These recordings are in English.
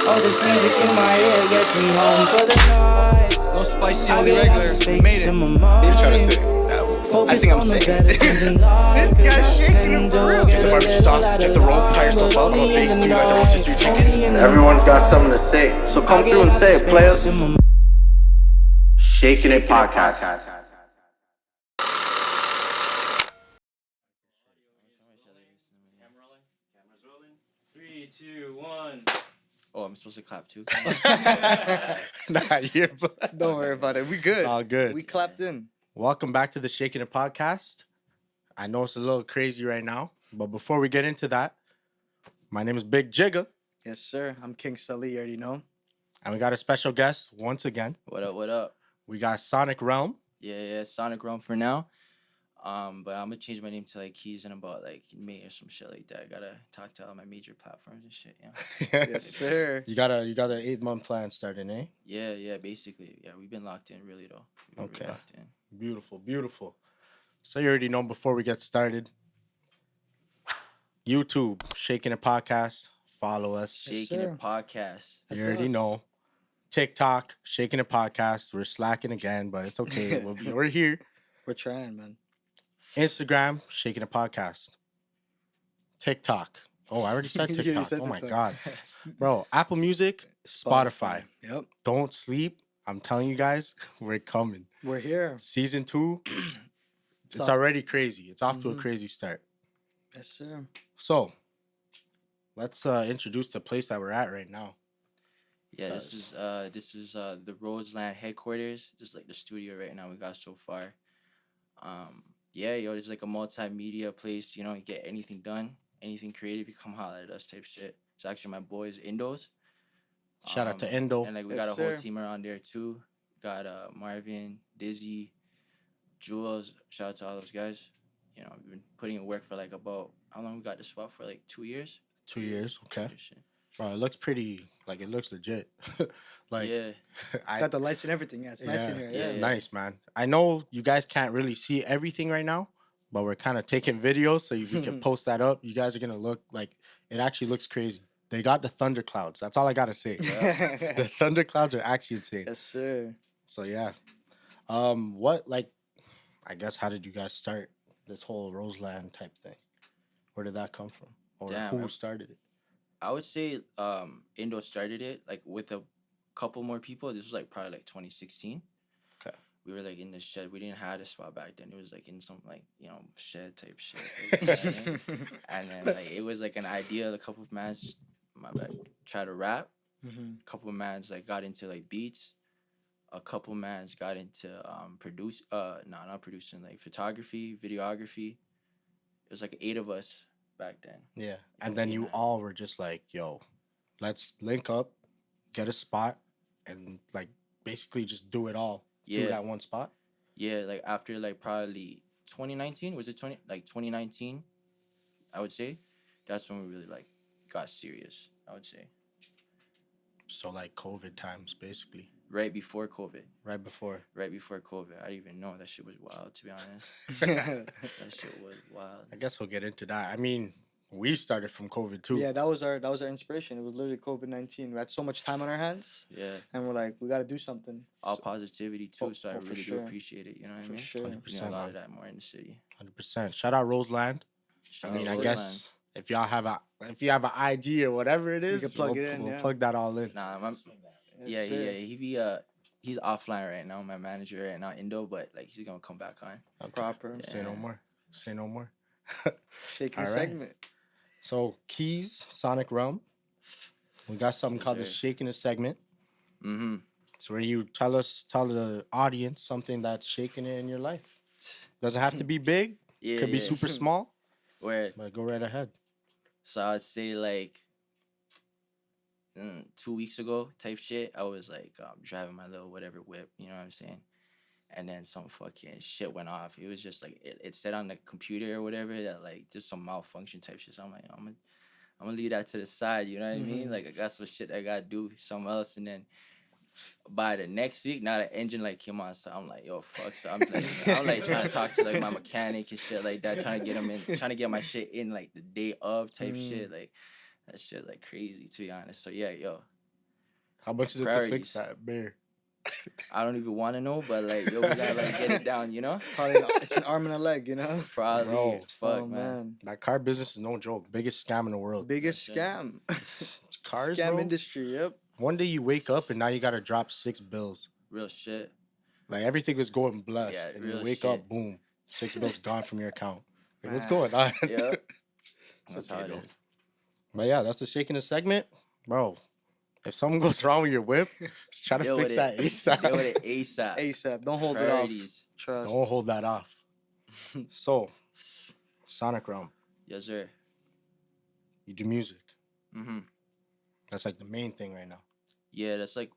All this music in my ear gets me home for the night. No spicy, only regular. We made it. You're trying to say I think I'm sick. This guy's shaking it for real. Get the barbecue sauce, get the roll, tie yourself up. I'm a base dude, I don't rotisserie chicken. Everyone's got something to say, so come through and say it, players. Shakin It Podcast. Three, two, one. Oh, I'm supposed to clap too. Nah, you're. Don't worry about it. We good. It's all good. We clapped in. Welcome back to the Shakin It Podcast. I know it's a little crazy right now, but before we get into that, my name is Big Jigga, Yes, sir. I'm King Sully. You already know. and we got a special guest once again. What up, what up? We got Sonic Realm. Yeah, Sonic Realm for now. But I'm gonna change my name to like Keys in about like May or some shit like that. I gotta talk to all my major platforms and shit, yeah. Yes, sir. You got an 8-month plan starting, eh? Yeah, basically. Yeah, we've been locked in really though. We've been Okay. really locked in. Beautiful. So you already know before we get started. YouTube, Shakin It Podcast. Follow us. Yes, Shakin sir. It Podcast. You That's already us. know. TikTok, Shakin It Podcast. We're slacking again, but it's okay. We're here. We're trying, man. Instagram, Shakin It Podcast. TikTok. Oh, I already said You already TikTok. said Oh my TikTok. God. Bro, Apple Music, Spotify. Yep. Don't sleep. I'm telling you guys, we're coming. We're here. Season 2, it's off. already crazy. It's off to a crazy start. Yes, sir. So, let's introduce the place that we're at right now. Yeah, this is the Roseland headquarters. This is like the studio right now we got so far. Yeah, it's like a multimedia place, you get anything done, anything creative, you come holler at us type shit. It's actually my boys Indos. Shout out to Endo. And like we Yes, got a whole sir. team around there too. Got Marvin, Dizzy, Jules. Shout out to all those guys. We've been putting in work for like about how long we got this spot for, like 2 years. 2 years, okay. Good shit. Bro, it looks pretty, like it looks legit. Like, Yeah. Got the lights and everything. Yeah, it's nice in here. It's Yeah. nice, man. I know you guys can't really see everything right now, but we're kind of taking videos so we can post that up. You guys are going to look like, it actually looks crazy. They got the thunder clouds. That's all I got to say. The thunder clouds are actually insane. Yes, sir. So, yeah. I guess, how did you guys start this whole Roseland type thing? Where did that come from? Or Damn, who I- started it? I would say Indo started it like with a couple more people. This was like probably like 2016. Okay. We were like in the shed. We didn't have a spot back then. It was like in some like shed type shit. You know what I mean? And then like it was like an idea. A couple of mans, my bad, try to rap. Mm-hmm. A couple of mans like got into like beats. A couple mans got into not producing, like photography, videography. It was like 8 of us back then. Yeah. And then you Yeah. all were just like, yo, let's link up, get a spot, and like basically just do it all. Do Yeah. it at one spot. Yeah, like after like probably 2019, was it 2019? I would say that's when we really like got serious. I would say So like COVID times, basically. right before COVID. Right before. Right before COVID, I didn't even know that shit was wild. To be honest, that shit was wild. I guess we'll get into that. I mean, we started from COVID too. Yeah, that was our inspiration. It was literally COVID-19. We had so much time on our hands, Yeah, and we're like, we got to do something. all positivity too. So I for really do sure. appreciate it. You know what For I mean? sure. We need a 100%, lot man. of that more in the city. 100%. Shout out Roseland. Shout I mean, out I Roseland. guess if y'all have a IG or whatever it is, can plug we'll, it in, we'll yeah. plug that all in. Nah, Yes, yeah. sir. He's offline right now. My manager right now, Indo, but like he's gonna come back on. Okay. Proper. Say no more. Say no more. Shaking All the right. segment. So Keys, Sonic Realm. We got something Yes, called the sir. Shakin' It segment. Mm-hmm. It's where you tell the audience something that's shaking it in your life. Doesn't have to be big. Yeah, Could be yeah. super small. Where But go right ahead. so I'd say like 2 weeks ago type shit. I was like driving my little whatever whip, you know what I'm saying? And then some fucking shit went off. It was just like it said on the computer or whatever that like just some malfunction type shit. So I'm like, I'm gonna leave that to the side, you know what I mean? Like I got some shit I gotta do something else, and then by the next week, now the engine like came on, so I'm like, yo, fuck. So I'm like trying to talk to like my mechanic and shit like that, trying to get him in, trying to get my shit in like the day of type shit, like that shit like crazy to be honest. So yeah, yo, How much is it to fix Priorities. that bear? I don't even want to know, but like, yo, we gotta like get it down, you know? Probably it's an arm and a leg, you know. Probably. Bro. Fuck, Oh man. That car business is no joke. Biggest scam in the world. Biggest That's it. scam. Cars, Scam bro. industry. Yep. One day you wake up and now you gotta drop 6 bills. Real shit. Like everything was going blessed, Yeah, and you real wake shit. up, boom, 6 bills gone from your account. Like, what's Man. going on? Yeah. It's That's okay, how it though. is. But yeah, that's the Shakin' It segment, bro. If something goes wrong with your whip, just try to Deal fix with that it. ASAP. Deal with it ASAP. ASAP. Don't hold it off. Priorities. Trust. Don't hold that off. So, Sonic Realm, Yes, sir. you do music. Mm-hmm. That's like the main thing right now. Yeah, that's like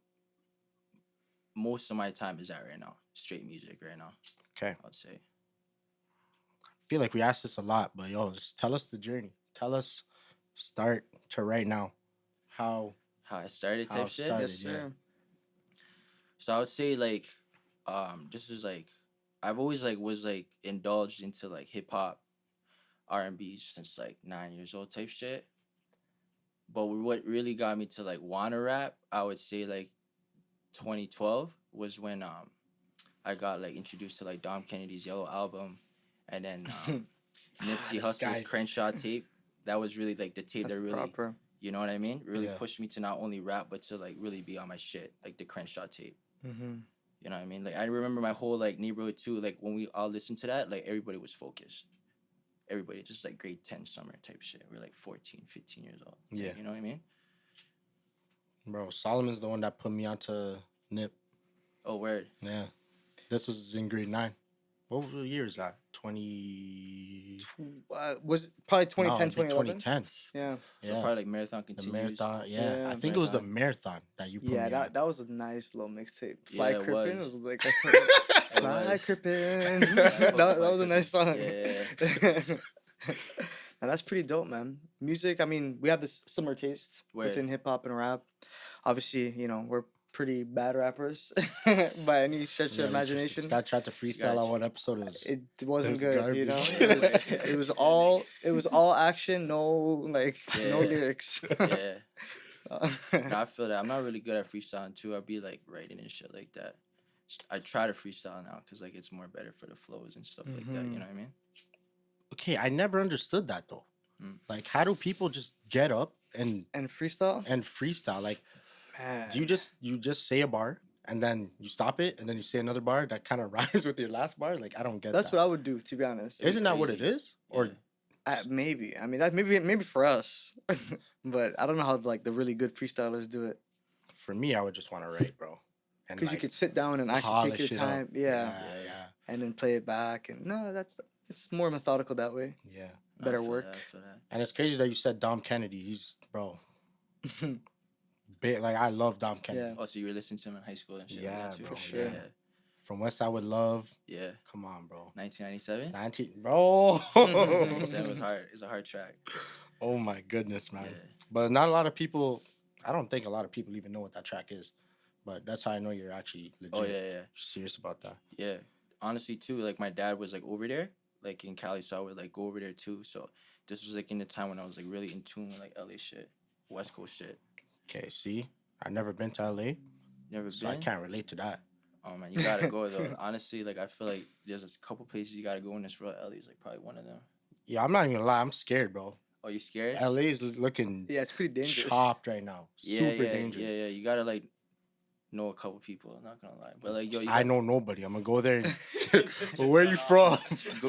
most of my time is that right now. Straight music right now, Okay. I would say. I feel like we ask this a lot, but yo, just tell us the journey. Tell us start to right now. How How I started How type it shit. started. Yes, Yeah. sir. So I would say like, this is like, I've always like was like indulged into like hip hop, R&B since like 9 years old type shit. But what really got me to like wanna rap, I would say like 2012 was when I got like introduced to like Dom Kennedy's Yellow album, and then Nipsey this Hussle's guy's- Crenshaw tape. That was really like the tape That's that really, proper. you know what I mean? Really Yeah. pushed me to not only rap but to like really be on my shit, like the Crenshaw tape. Mm-hmm. You know what I mean? Like I remember my whole like neighborhood too. Like when we all listened to that, like everybody was focused. Everybody just like grade 10 summer type shit. We're like 14, 15 years old. Yeah. You know what I mean? Bro, Solomon's the one that put me onto Nip. Oh, word. Yeah. This was in grade 9. What year is that? 20... Was probably 2010, No, it'd be 2011. 2010. Yeah. So Yeah. probably like marathon The continues. marathon, yeah. Yeah, I think it was the marathon that you put Yeah, me on. that was a nice little mixtape. Yeah, Fly it Crippin' was. was like It Fly was. Crippin'. Yeah, that Fly was a nice song. Yeah. And that's pretty dope, man. Music, I mean, we have this similar taste Word. within hip hop and rap. Obviously, you know, we're pretty bad rappers by any stretch Yeah, of imagination. This guy tried to freestyle on one episode. It was, It wasn't It's good, you know. garbage. It was all action, no like no Yeah. lyrics. Yeah. No, I feel that. I'm not really good at freestyling too. I'll be like writing and shit like that. I try to freestyle now because like it's more better for the flows and stuff like that. You know what I mean? okay, I never understood that though. Mm. Like, how do people just get up and And freestyle? freestyle? Like, Man. do you just say a bar and then you stop it and then you say another bar that kind of rhymes with your last bar? Like, I don't get That's that. what I would do, to be honest. Isn't that what it crazy. is? Or Yeah. Maybe. I mean, that maybe for us, but I don't know how like the really good freestylers do it. for me, I would just want to write, bro. And Because you could sit down and actually take polish your it up. time, yeah, yeah, and then play it back. And no, it's more methodical that way. yeah. No, I Better feel work. that, I feel that. And it's crazy that you said Dom Kennedy. He's bro. Like, I love Dom Kennedy. Yeah. Oh, so you were listening to him in high school and shit Yeah, like that too? bro, sure. Yeah. From West Side with Love. Yeah. Come on, bro. 1997? 19, bro. 1997 was hard. It's a hard track. Oh my goodness, man. Yeah. But not a lot of people. I don't think a lot of people even know what that track is. But that's how I know you're actually legit. Oh, yeah, yeah. Serious about that. Yeah. Honestly, too, like my dad was like over there, like in Cali, so I would like go over there too. So this was like in the time when I was like really in tune with like LA shit, West Coast shit. Okay, see, I've never been to LA, Never so been? I can't relate to that. Oh man, you gotta go though. Honestly, like I feel like there's a couple places you gotta go in this world. LA is like probably one of them. Yeah, I'm not even gonna lie. I'm scared, bro. Oh, you scared? LA is looking Yeah, it's pretty dangerous. chopped right now. Yeah, Super yeah, dangerous. Yeah, yeah. You gotta like know a couple people. I'm not gonna lie, but like yo, you I gotta, know nobody. I'm gonna go there. And but where you from?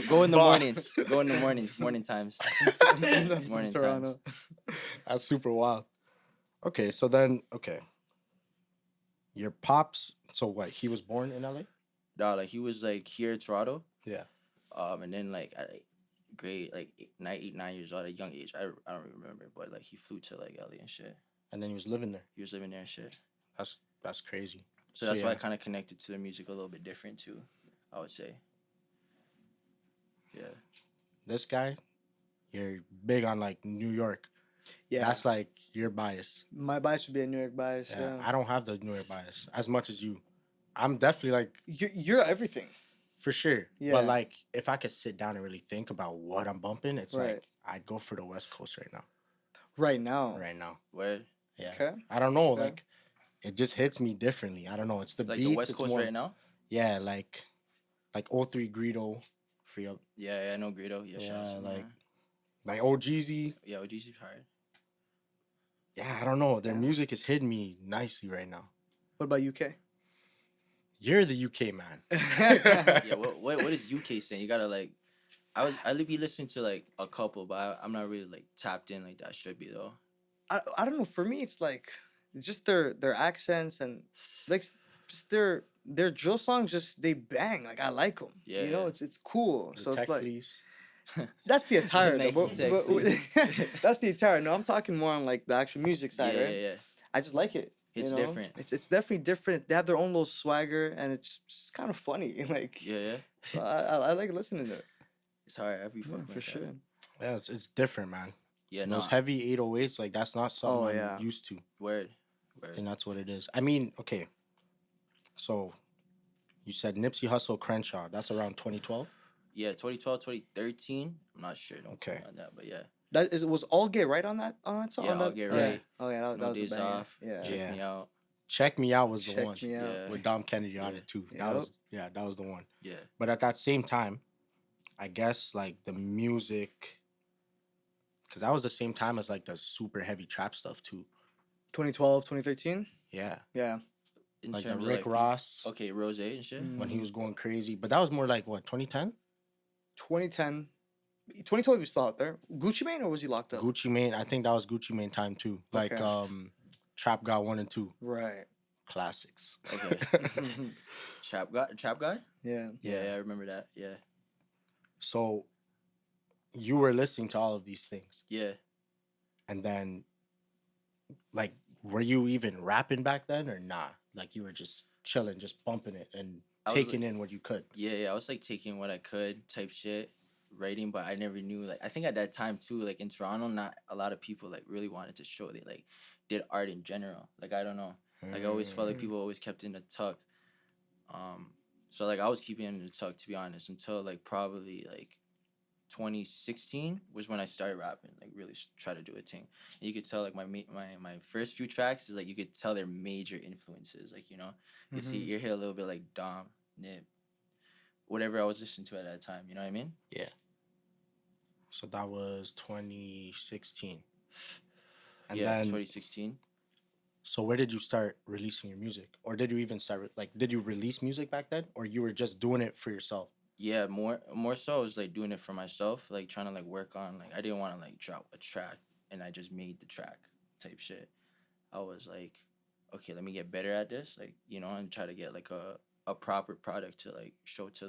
go in the Boss. mornings. Go in the mornings. Morning times. From Morning Toronto. times. That's super wild. Okay, so then your pops. So what? He was born in LA. Nah, like he was like here in Toronto. Yeah. And then like at like, grade like 9 years old, at a young age, I don't even remember, but like he flew to like LA and shit. And then he was living there. He was living there and shit. That's crazy. So that's why I yeah. kind of connected to the music a little bit different too, I would say. Yeah. This guy, you're big on like New York. Yeah, That's like your bias. my bias would be a New York bias. Yeah. Yeah, I don't have the New York bias as much as you. I'm definitely like you're everything. for sure. Yeah. But like if I could sit down and really think about what I'm bumping, it's Right. like I'd go for the West Coast right now. Right now. Right now. Word. Yeah. Okay. I don't know. Okay. Like it just hits me differently. I don't know. It's the Like beats. the West it's Coast more, right now. yeah, like O3 Greedo, free up, Yeah, I know Greedo. Yeah, shout out to him, like man. like OGZ. Yeah, OG's hard. Yeah, I don't know. Their Yeah. music is hitting me nicely right now. What about UK? You're the UK man. Yeah, what is UK saying? You gotta like, I be listening to like a couple, but I'm not really like tapped in like that should be though. I don't know. For me, it's like just their accents and like just their drill songs. Just they bang. Like I like them. Yeah, you know, yeah. it's cool. The So it's tech like fleece. that's the attire. though, Nike tech that's the attire. No, I'm talking more on like the actual music Yeah, side, right? yeah. I just like it. It's you know? different. It's definitely different. They have their own little swagger, and it's just kind of funny. Like Yeah. so I like listening to it. It's hard. I be fucking For with sure. that. Yeah, it's different, man. Yeah, no. Those heavy 808s, like that's not something Oh, I'm yeah. used to. Word. I think that's what it is. I mean, okay. So you said Nipsey Hussle Crenshaw. That's around 2012. Yeah, 2012, 2013. I'm not sure. Don't Okay. quote me on that, but yeah. That is was all gay right on that song. Yeah, on All that? Get Yeah. Right. Oh yeah, that No was a Days banger. Off. Yeah. Check Yeah. Me Out. Check Me Out was the Check one Me Out. Yeah. with Dom Kennedy on Yeah. it too. Yep. That was the one. Yeah. But at that same time, I guess like the music, because that was the same time as like the super heavy trap stuff too. 2012, 2013. Yeah, Yeah. In like the terms Rick of like, Ross Okay, Rose and shit. Mm. when he was going crazy. But that was more like what 2010. 2010. 2012 he was still out there. Gucci Mane or was he locked up? Gucci Mane. I think that was Gucci Mane time too. Like Okay. Trap God 1 and 2 Right. classics. Okay. Trap guy. Yeah. Yeah, I remember that. Yeah. So you were listening to all of these things, Yeah. and then like were you even rapping back then or nah? Like you were just chilling, just bumping it and I was, taking in what you could. Yeah. I was like taking what I could type shit, writing, but I never knew like I think at that time too, like in Toronto, not a lot of people like really wanted to show they like did art in general. Like I don't know. Like I always felt like people always kept in the tuck. So like I was keeping it in the tuck to be honest until like probably like 2016 was when I started rapping, like really try to do a thing. And you could tell like my first few tracks is like you could tell they're major influences. Like you know, you see you hear a little bit like Dom, Nip, whatever I was listening to at that time. You know what I mean? Yeah. So that was 2016. And yeah, then 2016. so where did you start releasing your music? Or did you even start like did you release music back then or you were just doing it for yourself? Yeah, more so I was like doing it for myself, like trying to like work on like I didn't want to like drop a track and I just made the track type shit. I was like, okay, let me get better at this, like, you know, and try to get like a proper product to like show to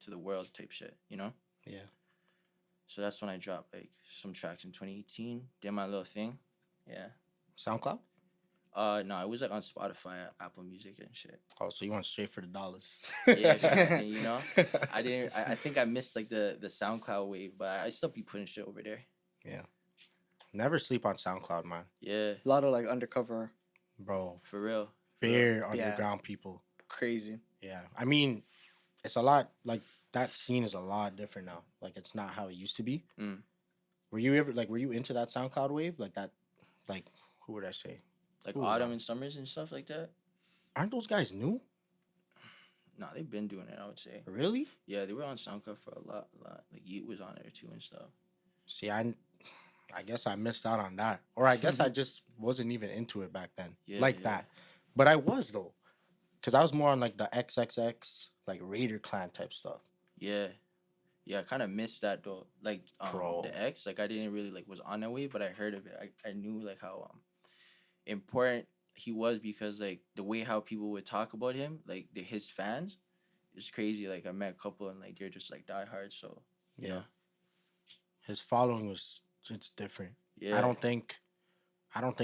the world type shit, you know? Yeah. So that's when I dropped like some tracks in 2018, did my little thing. Yeah. SoundCloud? No, it was like on Spotify, Apple Music and shit. Oh, so you went straight for the dollars. Yeah, you know? I think I missed like the SoundCloud wave, but I still be putting shit over there. Yeah. Never sleep on SoundCloud, man. Yeah, A lot of like undercover, Bro. for real. Bare underground people. crazy. Yeah. I mean, it's a lot like that scene is a lot different now. Like it's not how it used to be. Mm. Were you into that SoundCloud wave? Like that like who would I say? Like Ooh, Autumn wow. and Summers and stuff like that. Aren't those guys new? Nah, they've been doing it, I would say. Really? Yeah, they were on SoundCloud for a lot. Like Yeet was on there too and stuff. See, I guess I missed out on that. Or I guess I just wasn't even into it back then. Yeah, like yeah. that. But I was though. Cause I was more on like the XXX, like Raider Clan type stuff. Yeah. Yeah, I kind of missed that though. Like Bro. the X, like I didn't really like was on that way, but I heard of it. I knew like how important he was because like the way how people would talk about him, like his fans, is crazy. Like I met a couple and like they're just like diehard. So Yeah. His following it's different. yeah, I don't think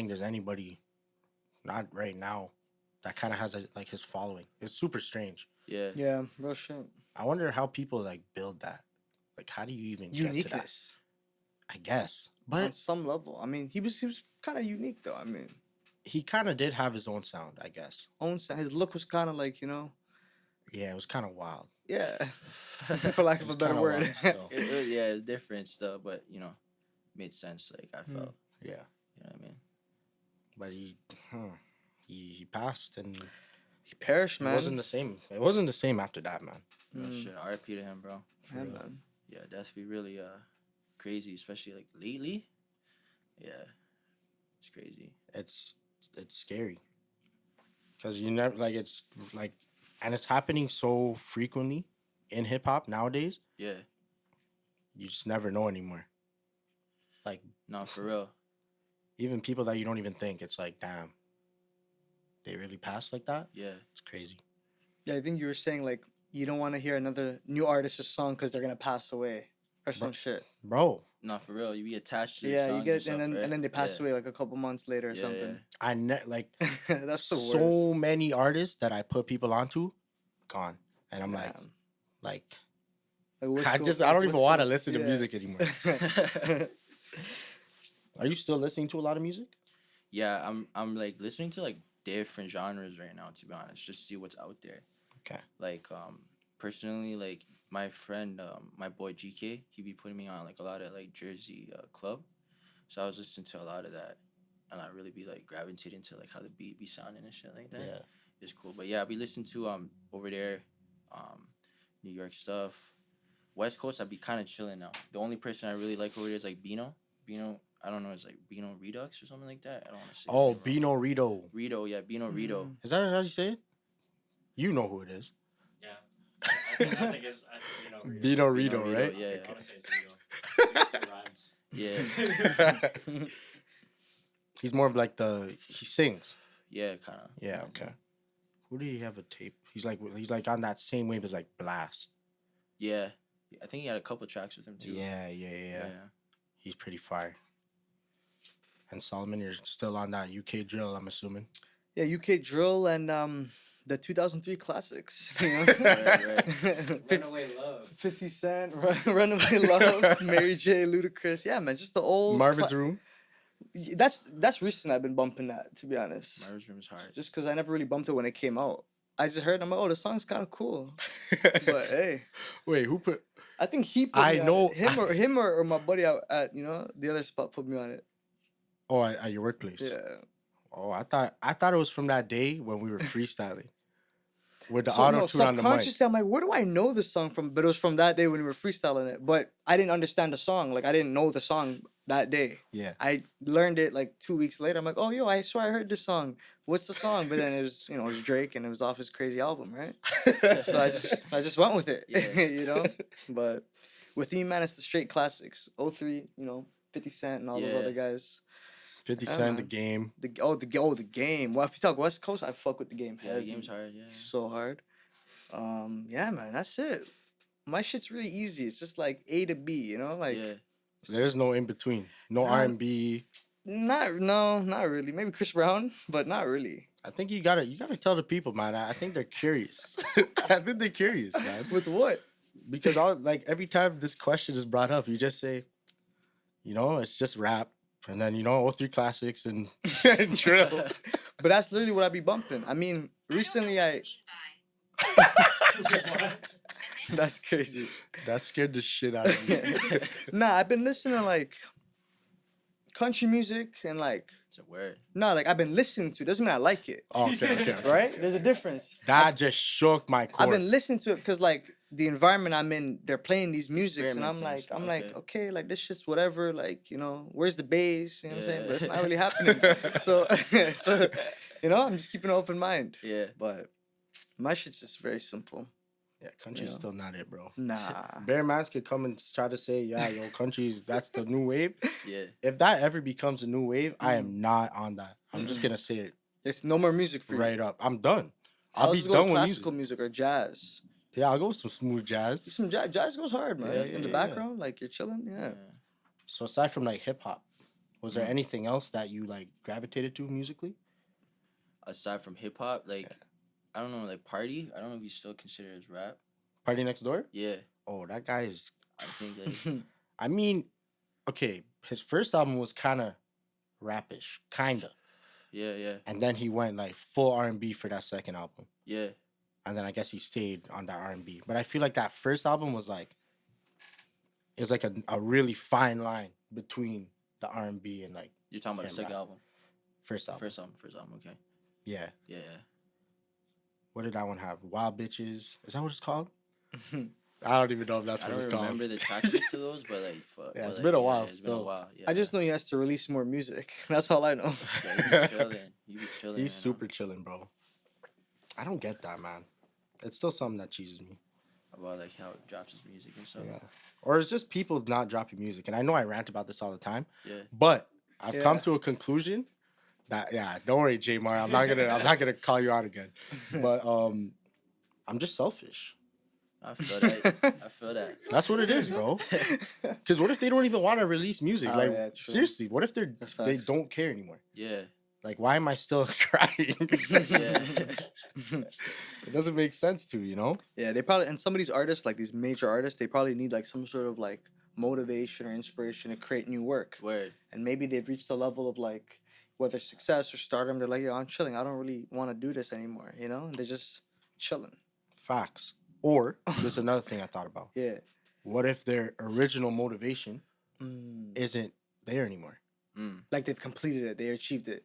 there's anybody, not right now, that kind of has like his following. It's super strange. yeah, Yeah, real shit. I wonder how people like build that. Like, how do you even get to that? Uniqueness I guess, on but some level. I mean, he was kind of unique though. I mean, he kind of did have his own sound. I guess. his look was kind of like Yeah, it was kind of wild. yeah, for lack of a better Kinda word. wild still. yeah, it's different stuff, but you know, made sense. Like I felt, Yeah, you know what I mean. but he passed, and He perished, it man. wasn't the same. It wasn't the same after that, man. No shit. R.I.P. to him, bro. Yeah, man. Yeah, that's be really crazy, especially like lately. Yeah, it's crazy. It's scary because you never like it's like, and it's happening so frequently in hip hop nowadays. Yeah, You just never know anymore. Like no, for real. even people that you don't even think, it's like, damn, they really passed like that. Yeah, It's crazy. Yeah, I think you were saying like you don't want to hear another new artist's song because they're gonna pass away or some shit. Bro, no, for real. You be attached to the Yeah, you songs get it, stuff, and right? then they pass Yeah. away like a couple months later or Yeah, something. like That's the worst. so many artists that I put people onto, gone, and I'm like, Damn. like Like, what's I go- just like, I don't what's even want to go- listen to yeah. music anymore. Are you still listening to a lot of music? Yeah, I'm like listening to like different genres right now, to be honest, just to see what's out there. Okay. Like personally, like my friend, my boy GK, he be putting me on like a lot of like Jersey club, so I was listening to a lot of that, and I really be like gravitating to like how the beat be sounding and shit like that. Yeah. It's cool. But yeah, I be listening to over there, New York stuff. West Coast, I be kind of chilling now. The only person I really like over there is like Bino. Bino, I don't know, it's like Bino Redux or something like that. I don't want to say. Oh, it wrong. Bino Rito. Rito, yeah, Bino Rito. Is that how you say it? You know who it is. Yeah. I think it's Rito. Bino Rito, Rito, right? Yeah, I want to say it's Rito. It rhymes. yeah, He's more of like he sings. yeah, kind of. Yeah, okay. Who did he have a tape? He's like on that same wave as like Blast. Yeah, I think he had a couple tracks with him too. Yeah. He's pretty fire. And Solomon, you're still on that UK drill, I'm assuming. Yeah, UK drill and the 2003 classics. You know? Right. Runaway Love. 50 Cent, Runaway Love, Mary J, Ludacris. Yeah, man, just the old Marvin's Room. That's recent. I've been bumping that, to be honest. Marvin's Room is hard. Just because I never really bumped it when it came out. I just heard. I'm like, oh, the song's kind of cool. But hey, Wait, who put? I think he. Put I me on know- it. him or my buddy out at the other spot put me on it. Oh, at your workplace. Yeah. Oh, I thought it was from that day when we were freestyling with the So, auto no, tune on the mic. subconsciously, I'm like, where do I know this song from? But it was from that day when we were freestyling it. But I didn't understand the song. Like I didn't know the song that day. Yeah. I learned it like 2 weeks later. I'm like, oh, yo, I swear I heard this song. What's the song? But then it was, it was Drake and it was off his crazy album, right? So I just went with it, Yeah. But with me, man, it's the straight classics. 03, 50 Cent and all those Yeah. other guys. 50 Yeah, Cent, man. the game. The game. Well, if you talk West Coast, I fuck with the game. Yeah, the heavy. game's hard. Yeah. So hard. Yeah, man, that's it. My shit's really easy. It's just like A to B, like Yeah. There's no in between. No R&B. not really. Maybe Chris Brown, but not really. I think you gotta tell the people, man. I think they're curious. I think they're curious, man. With what? Because every time this question is brought up, you just say, it's just rap, and then 03 classics and drill. But that's literally what I be bumping. I mean, recently that's crazy. That scared the shit out of me. Nah, I've been listening to like country music and like It's a word. I've been listening to. Doesn't mean I like it, Oh, okay. right? There's a difference. That just shook my core. I've been listening to it because like the environment I'm in, they're playing these musics, and I'm like, Experimenting, okay, like this shit's whatever. Like, where's the bass? You know what I'm saying? Yeah. But it's not really happening. so I'm just keeping an open mind. Yeah. But my shit's just very simple. Yeah, country's still not it, bro. Nah. Bear Mans could come and try to say, country's that's the new wave. Yeah. If that ever becomes a new wave, I am not on that. I'm just gonna say it It's no more music for you. right up. I'm done. I'll I'll be just go done with classical music. music or jazz. Yeah, I'll go with some smooth jazz. Some jazz goes hard, man. Yeah, In the yeah. background, like you're chilling. Yeah. So aside from like hip hop, was there anything else that you like gravitated to musically? Aside from hip hop, like I don't know, like Party. I don't know if you still consider it as rap. Party Next Door? Yeah. Oh, that guy is. I think like I mean, okay, his first album was kind of rapish, kinda, yeah. and then he went like full R&B for that second album, Yeah. and then I guess he stayed on that R&B. But I feel like that first album was like, it's like a really fine line between the R&B and like You're talking about the Yeah, second rap. album. first album. First album, okay. Yeah. Yeah. What did that one have? Wild Bitches. Is that what it's called? I don't even know if that's I what don't it's called. remember the track list to those, but like, fuck. Yeah, but, it's like, been a while It's been a still. while. Yeah. I just know he has to release more music. That's all I know. Yeah, you be chilling. You be chilling. He's super chilling, bro. I don't get that, man. It's still something that cheeses me. About like how it drops his music and stuff. Yeah. Or it's just people not dropping music. And I know I rant about this all the time. Yeah. But I've Yeah. come to a conclusion that don't worry, J Mar. I'm not gonna call you out again. But I'm just selfish. I feel that. I feel that. That's what it is, bro. Because what if they don't even want to release music? Oh, like yeah, true. seriously, what if they facts. don't care anymore? Yeah. Like, why am I still crying? Yeah. It doesn't make sense to, you know? Yeah, they probably, and some of these artists, like these major artists, they probably need like some sort of like motivation or inspiration to create new work. Word. And maybe they've reached a level of like, whether success or stardom, they're like, yo, I'm chilling. I don't really want to do this anymore, you know? And they're just chilling. Facts. Or, there's another thing I thought about. Yeah. What if their original motivation Mm. isn't there anymore? Like they've completed it, they achieved it.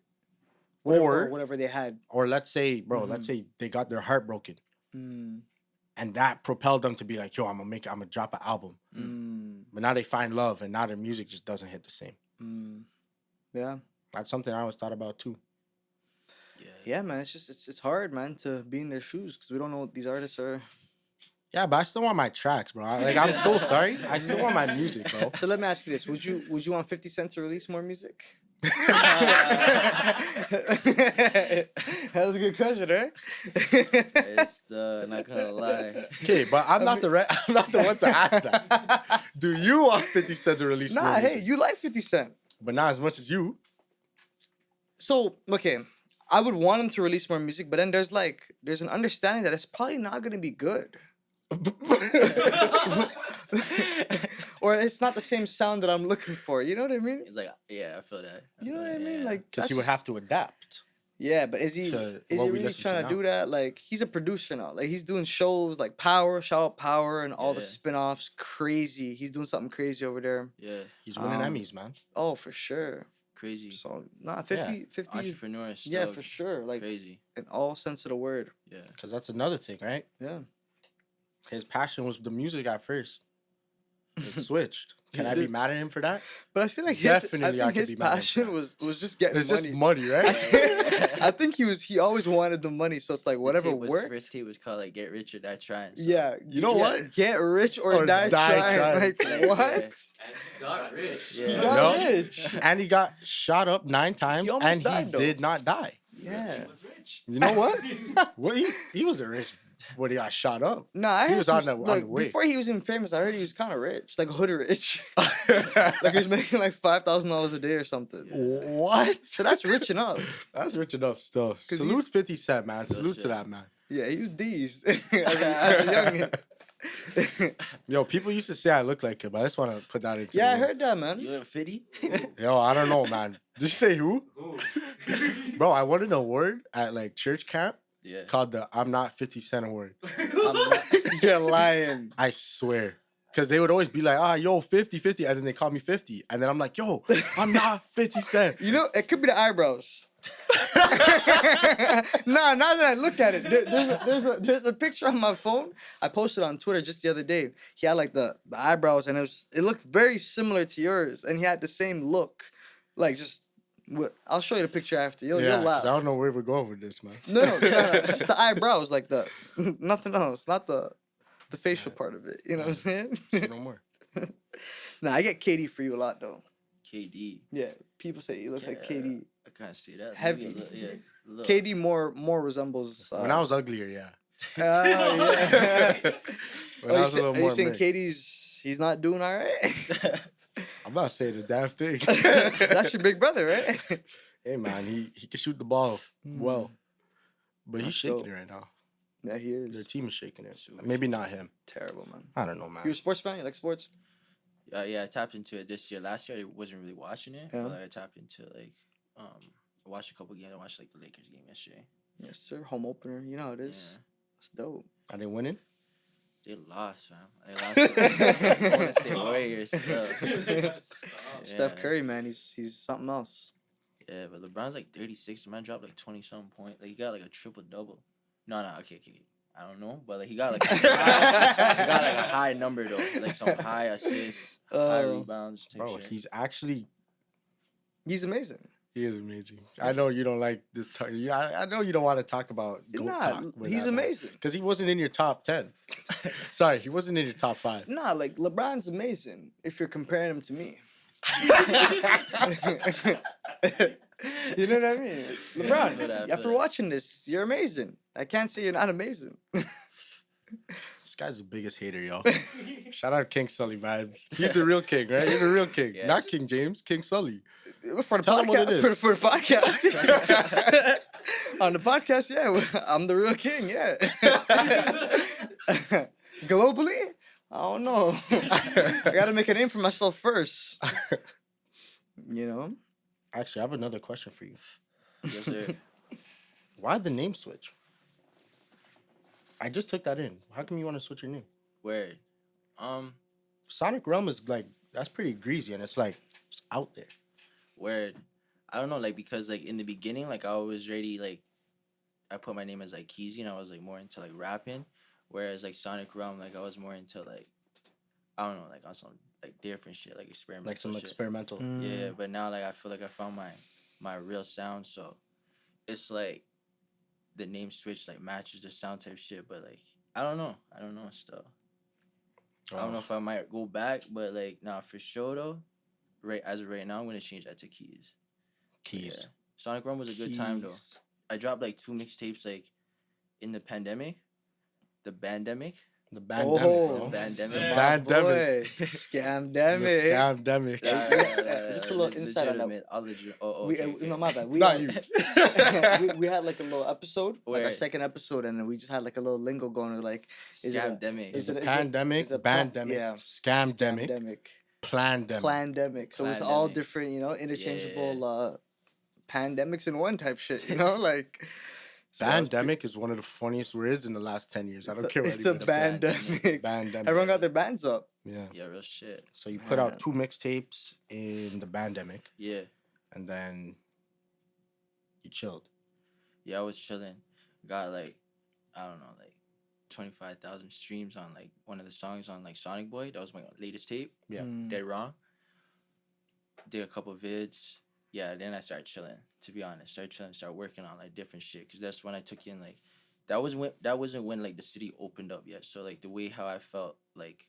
Or whatever they had. Or let's say, bro, let's say they got their heart broken. Mm. And that propelled them to be like, yo, I'm gonna drop an album. Mm. But now they find love and now their music just doesn't hit the same. Mm. Yeah. That's something I always thought about too. Yeah. Yeah, man. It's just it's hard, man, to be in their shoes because we don't know what these artists are. Yeah, but I still want my tracks, bro. Like, I'm so sorry. I still want my music, bro. So let me ask you this: Would you want 50 Cent to release more music? That was a good question, eh? It's not gonna lie. Okay, but I'm not the one to ask that. Do you want 50 Cent to release more Nah, hey, music? you like 50 Cent. But not as much as you. So, okay, I would want him to release more music, but then there's an understanding that it's probably not gonna be good. Or it's not the same sound that I'm looking for. You know what I mean? It's like, yeah, I feel that. You know what I mean? Yeah. Like, Because that's he would just- have to adapt. Yeah, but is he to is what he we really listen to trying to now. do that? Like, he's a producer now. Like, he's doing shows like Power, Shout Out Power, and all the Yeah. spin-offs. Crazy. He's doing something crazy over there. Yeah, He's winning Um, Emmys, man. Oh, for sure. crazy. So, nah, 50, 50 is, Entrepreneur stuff. yeah, for sure. Like, Crazy. in all sense of the word. Yeah. Because that's another thing, right? Yeah. His passion was the music at first. It switched. Can I be Dude. mad at him for that? But I feel like Definitely I I think could his be mad at passion that. was just getting It's money. just money, right? I think he always wanted the money, so it's like whatever The tape was, worked. First tape was called like "Get Rich or Die Trying." So. Yeah, You know yeah, what? Get rich or, Or die, die trying. trying. Like Yeah. what? And he got rich. Yeah. He got Yup. rich. And he got shot up 9 times, He almost and he died, though. did not die. Yeah. He was rich. You know what? What he was a rich when he got shot up. Nah, I He heard was some- on the way. before he was even famous. I heard he was kind of rich, like hood rich. Like he was making like $5,000 a day or something. What? So that's rich enough. That's rich enough still. 'Cause Salute 50 Cent, man. Salute shit. to that man. Yeah, he was D's as a youngin. Yo, people used to say I look like him. I just want to put that into Yeah, I the- heard that, man. You look 50? Yo, I don't know, man. Did you say who? Ooh. Bro, I won an award at like church camp Yeah. called the I'm Not 50 Cent Award. You're lying. I swear. Because they would always be like, yo, 50, 50. And then they call me 50. And then I'm like, yo, I'm not 50 Cent. You know, it could be the eyebrows. Nah, now that I look at it, there's a picture on my phone. I posted on Twitter just the other day. He had like the eyebrows, and it looked very similar to yours, and he had the same look, like just. I'll show you the picture after. You'll 'cause laugh. I don't know where we're going with this, man. No, just the eyebrows, like the nothing else, not the facial part of it. You know what I'm saying? Say no more. Nah, I get KD for you a lot though. KD. Yeah, people say he looks like KD. I can't see that. Heavy. Maybe a little- yeah. a little. KD more resembles. When I was uglier, yeah. Yeah. When I was a Are little you more saying mixed. he's not doing all right? I'm not saying a damn thing. That's your big brother, right? Hey, man, he can shoot the ball well. But he's That's shaking dope. it right now. Yeah, he Their is. team is shaking it. Maybe not him. Terrible, man. I don't know, man. You a sports fan? You like sports? Yeah, I tapped into it this year. Last year I wasn't really watching it, Yeah. but like, I tapped into like I watched a couple games. I watched like the Lakers game yesterday. Yes, sir. Home opener. You know how it is. Yeah. It's dope. Are they winning? They lost, fam. They lost. I want to say Warriors. Still. Just stop. Steph Yeah. Curry, man, he's something else. Yeah, but LeBron's like 36. The man dropped like 20-something points. Like, he got like a triple-double. No, okay. I don't know, but like he got like a high number though, like some high assists, high rebounds type Bro, shit. he's actually He's amazing. he is amazing. I know you don't like this. I know you don't want to talk about. Nah, he's amazing. Because he wasn't in your top 10. Sorry, he wasn't in your top 5. Nah, like LeBron's amazing if you're comparing him to me. You know what I mean? LeBron, Whatever. after watching this, you're amazing. I can't say you're not amazing. This guy's the biggest hater, yo. Shout out King Sully, man. He's the real king, right? He's the real king. Yeah. Not King James, King Sully. For the Tell him what it podcast, is. for the podcast. On the podcast, yeah, I'm the real king, yeah. Globally, I don't know. I gotta make a name for myself first. You know? Actually, I have another question for you. Yes, sir. Why the name switch? I just took that in. How come you want to switch your name? Word. Sonic Realm is like, that's pretty greasy and it's like, it's out there. Word. I don't know, like, because like in the beginning, like I was ready, like I put my name as like Keezy and I was like more into like rapping, whereas like Sonic Realm, like I was more into like, I don't know, like on some like different shit, like experimental Like some shit. experimental. Yeah, but now like I feel like I found my real sound, so it's like the name switch like matches the sound type shit, but like I don't know still. I don't know if I might go back, but like nah, for sure though. Right as of right now, I'm gonna change that to Keys. Keys. Yeah. Sonic Run was a good time though. I dropped like 2 mixtapes like in the pandemic, the bandemic. The bandemic, bro. Bandemic. Bandemic. Scamdemic. Scamdemic. Just a little insight on that. No, my bad. Not you. we had like a little episode, like our Where? second episode, and then we just had like a little lingo going. Like, is it a- Scamdemic. is it a- Pandemic, is it a bandemic, yeah, scamdemic, scamdemic, plandemic. plandemic. So it's all Plandemic. different, interchangeable pandemics in one type shit. Like. So it's Bandemic is one of the funniest words in the last 10 years. I don't care what It's a anybody says. bandemic. Bandemic. Everyone got their bands up. Yeah. Yeah, real shit. So you put out 2 mixtapes in the bandemic, Yeah. and then you chilled. Yeah, I was chilling. Got like, I don't know, like 25,000 streams on like one of the songs on like Sonic Boy. That was my latest tape. Yeah. Dead Wrong. Did a couple vids. Yeah, then I started chilling. To be honest, started working on like different shit. Cause that's when I took in like, that wasn't when like the city opened up yet. So like the way how I felt like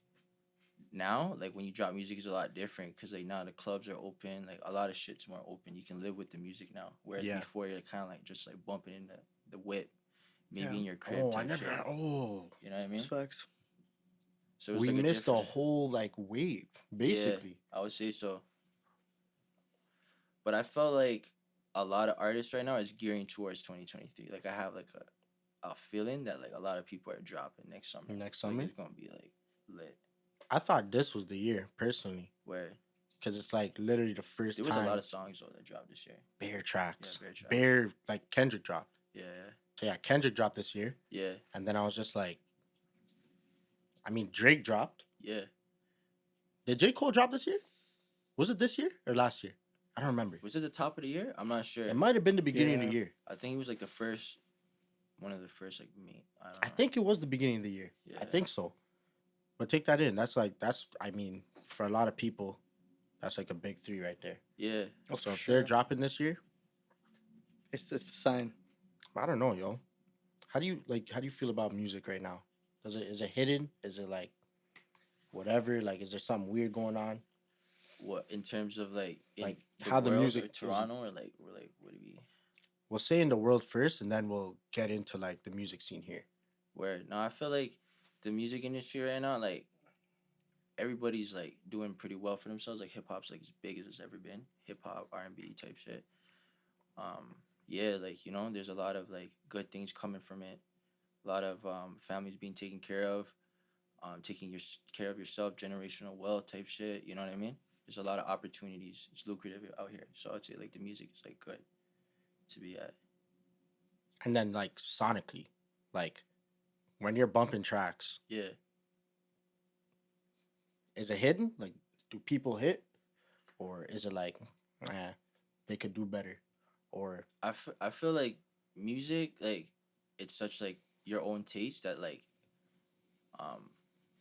now, like when you drop music is a lot different. Cause like now the clubs are open. Like a lot of shit's more open. You can live with the music now. Whereas Yeah. before you're kind of like just like bumping in the whip, maybe Yeah. in your crib. Oh, I type never. shit. Oh, You know what I mean? Facts. So it was we like missed a different- whole like wave, basically. Yeah, I would say so. But I felt like a lot of artists right now is gearing towards 2023. Like I have like a feeling that like a lot of people are dropping next summer. Next Like, summer? it's gonna be like lit. I thought this was the year personally, Where because it's like literally the first there was time a lot of songs though that dropped this year. Bear tracks. Yeah, Bear tracks. Bear, like Kendrick dropped. Yeah, So yeah, Kendrick dropped this year, yeah, and then I was just like, I mean, Drake dropped. yeah. Did J. Cole drop this year? Was it this year or last year? I don't remember. Was it the top of the year? I'm not sure. It might have been the beginning of Yeah. the year. I think he was like the first, one of the first like me. I don't know. I think it was the beginning of the year. I Yeah. think so. But take that in. I mean, for a lot of people, that's like a big 3 right there. Yeah. So if they're dropping this year, It's a sign. I don't know, yo. How do you feel about music right now? Is it hidden? Is it like whatever? Like, is there something weird going on? What in terms of like in Like, how the world music or is- Toronto or like what do we? We'll say in the world first, and then we'll get into like the music scene here. Where no, I feel like the music industry right now, like everybody's like doing pretty well for themselves. Like hip hop's like as big as it's ever been. Hip hop, R&B type shit. Yeah, like there's a lot of like good things coming from it. A lot of families being taken care of, taking care of yourself, generational wealth type shit. You know what I mean? There's a lot of opportunities. It's lucrative out here. So I'd say like the music is like good to be at. And then like sonically, like when you're bumping tracks, Yeah. is it hidden? Like, do people hit, or is it like, they could do better? or I feel like music, like, it's such like your own taste that like um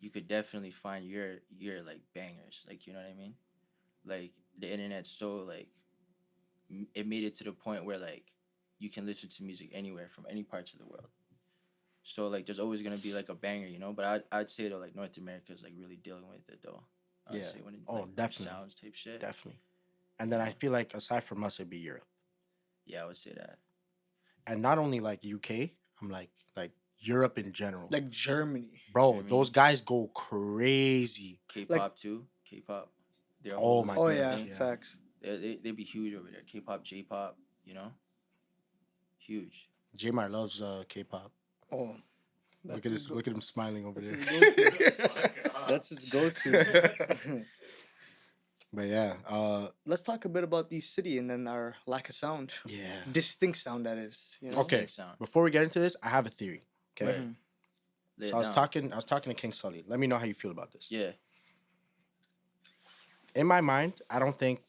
you could definitely find your like bangers, like, you know what I mean? Like the internet's so like it made it to the point where like you can listen to music anywhere from any parts of the world. So like there's always gonna be like a banger, you know. But I'd say though like North America is like really dealing with it though. I'd Yeah. say when it, Oh, like, definitely. sounds type shit. definitely. And then I feel like aside from us, it'd be Europe, Yeah, I would say that. and not only like UK. I'm like Europe in general. Like Germany. Bro, Germany. those guys go crazy. K-pop too. K-pop. They're a Oh whole my Oh goodness, yeah, yeah. facts. They be huge over there. K-pop, J-pop, you know, huge. J-Mar loves K-pop. Oh, Look at look at him smiling over there. that's his go-to. But yeah, Let's talk a bit about the city and then our lack of sound. yeah. Distinct sound, that is. You know? Okay, Distinct sound. before we get into this, I have a theory. Okay, Right. Lay so it I was down. talking to King Sully. Let me know how you feel about this. Yeah. In my mind, I don't think,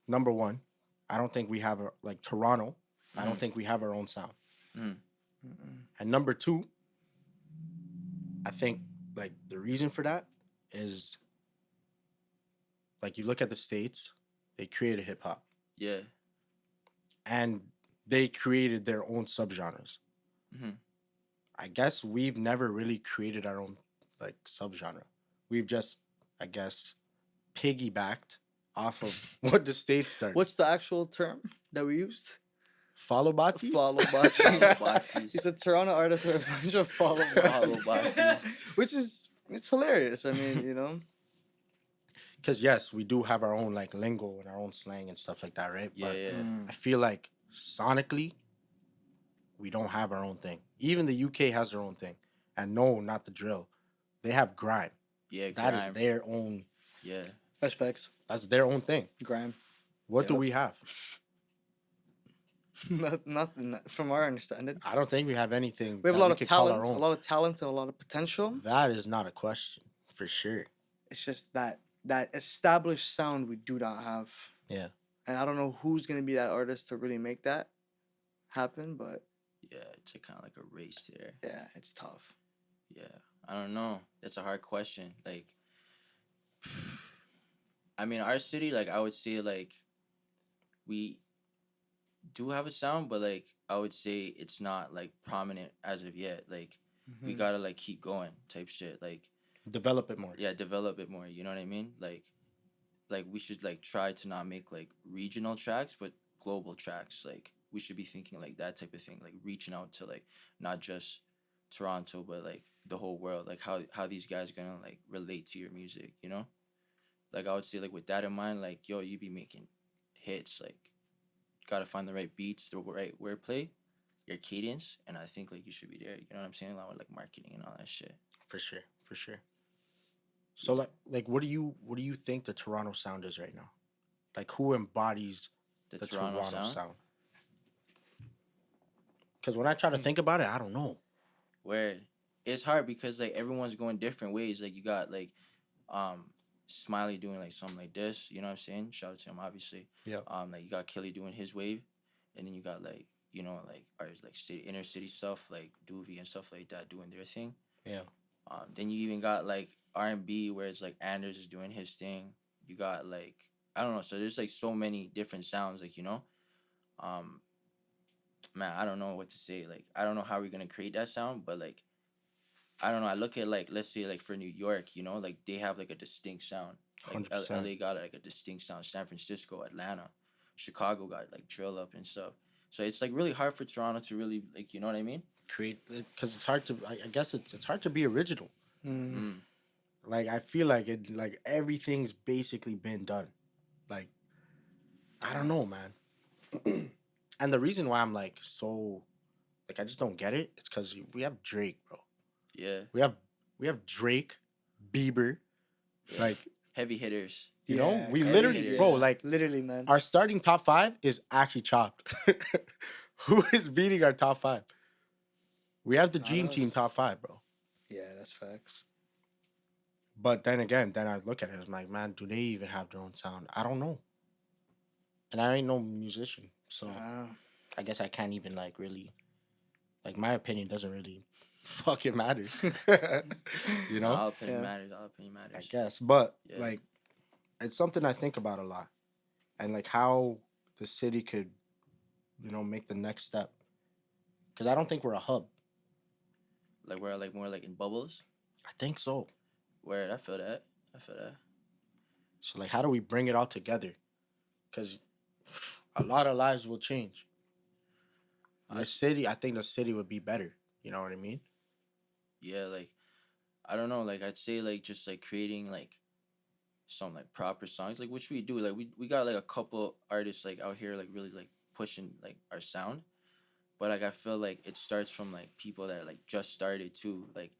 number one, I don't think we have like Toronto. I don't think we have our own sound. Mm. And number two, I think like the reason for that is like you look at the States, they created hip hop Yeah. and they created their own subgenres. Mhm. I guess we've never really created our own like subgenre. We've just, I guess, piggybacked off of what the States started. What's the actual term that we used? Follow bots? Follow Follow bots. bots. He's a Toronto artist with a bunch of follow Follow bots. bots. Which is, it's hilarious. I mean, you know. Because yes, we do have our own like lingo and our own slang and stuff like that, right? Yeah, But yeah. I feel like sonically, we don't have our own thing. Even the UK has their own thing. And no, not the drill. They have grime. Yeah, That is grime. their own. Yeah. That's facts. That's their own thing. Grime. What do Yep. we have? Nothing from our understanding. I don't think we have anything. We have a that lot of could call our talent, a own. lot of talent, and a lot of potential. That is not a question for sure. It's just that established sound we do not have, Yeah. and I don't know who's gonna be that artist to really make that happen. But Yeah, it's kind of like a race there. yeah, it's tough. Yeah, I don't know. That's a hard question. Like, I mean, our city, like, I would say, like, we do have a sound, but like, I would say it's not like prominent as of yet. Like, we gotta like keep going, type shit. Like, Develop it more. yeah, develop it more. You know what I mean? Like we should like try to not make like regional tracks, but global tracks. Like, we should be thinking like that type of thing, like reaching out to like not just Toronto, but like the whole world. Like how these guys gonna like relate to your music, you know? Like, I would say like with that in mind, like, yo, you be making hits. Like, you gotta find the right beats, the right wordplay, your cadence, and I think like you should be there. You know what I'm saying? Along with like marketing and all that shit. For sure. For sure. So like what do you think the Toronto sound is right now? Like who embodies The, the Toronto, sound. Because when I try to think about it, I don't know. Where it's hard because like everyone's going different ways. Like, you got like Smiley doing like something like this, you know what I'm saying? Shout out to him, obviously. Yeah. Like, you got Kelly doing his wave, and then you got like, you know, like artists like inner city stuff, like Doovie and stuff like that doing their thing. Yeah. Then you even got like R&B where it's like Anders is doing his thing. You got like, I don't know, so there's like so many different sounds, like, you know. Man, I don't know what to say. Like, I don't know how we're gonna create that sound, but like, I don't know. I look at like, let's say like for New York, you know, like they have like a distinct sound. Like 100%. LA got like a distinct sound. San Francisco, Atlanta, Chicago got like drill up and stuff. So it's like really hard for Toronto to really, like, you know what I mean? Create, because it's hard to, I guess it's hard to be original. Mm. Like I feel like it, like everything's basically been done. Like, I don't know, man. And the reason why I'm like so, like I just don't get it, it's because we have Drake, bro. Yeah, We have Drake, Bieber, like heavy hitters. you know, Yeah, we heavy literally, hitters. bro, like Literally, man. our starting top 5 is actually chopped. Who is beating our top 5? We have the Dream Team us. top 5, bro. Yeah, that's facts. But then again, then I look at it, I'm like, man, do they even have their own sound? I don't know. And I ain't no musician, So I guess I can't even like really, like my opinion doesn't really fucking matter. You know? All opinion Yeah. matters. All opinion matters. I guess, but Yeah. like it's something I think about a lot, and like how the city could, make the next step. Because I don't think we're a hub. Like we're like more like in bubbles. I think so. Where I feel that. I feel that. So like, how do we bring it all together? Because a lot of lives will change. I think the city would be better. You know what I mean? Yeah, like I don't know, like I'd say like just like creating like some like proper songs, like which we do. Like we got like a couple artists like out here like really like pushing like our sound. But like I feel like it starts from like people that like just started too. Like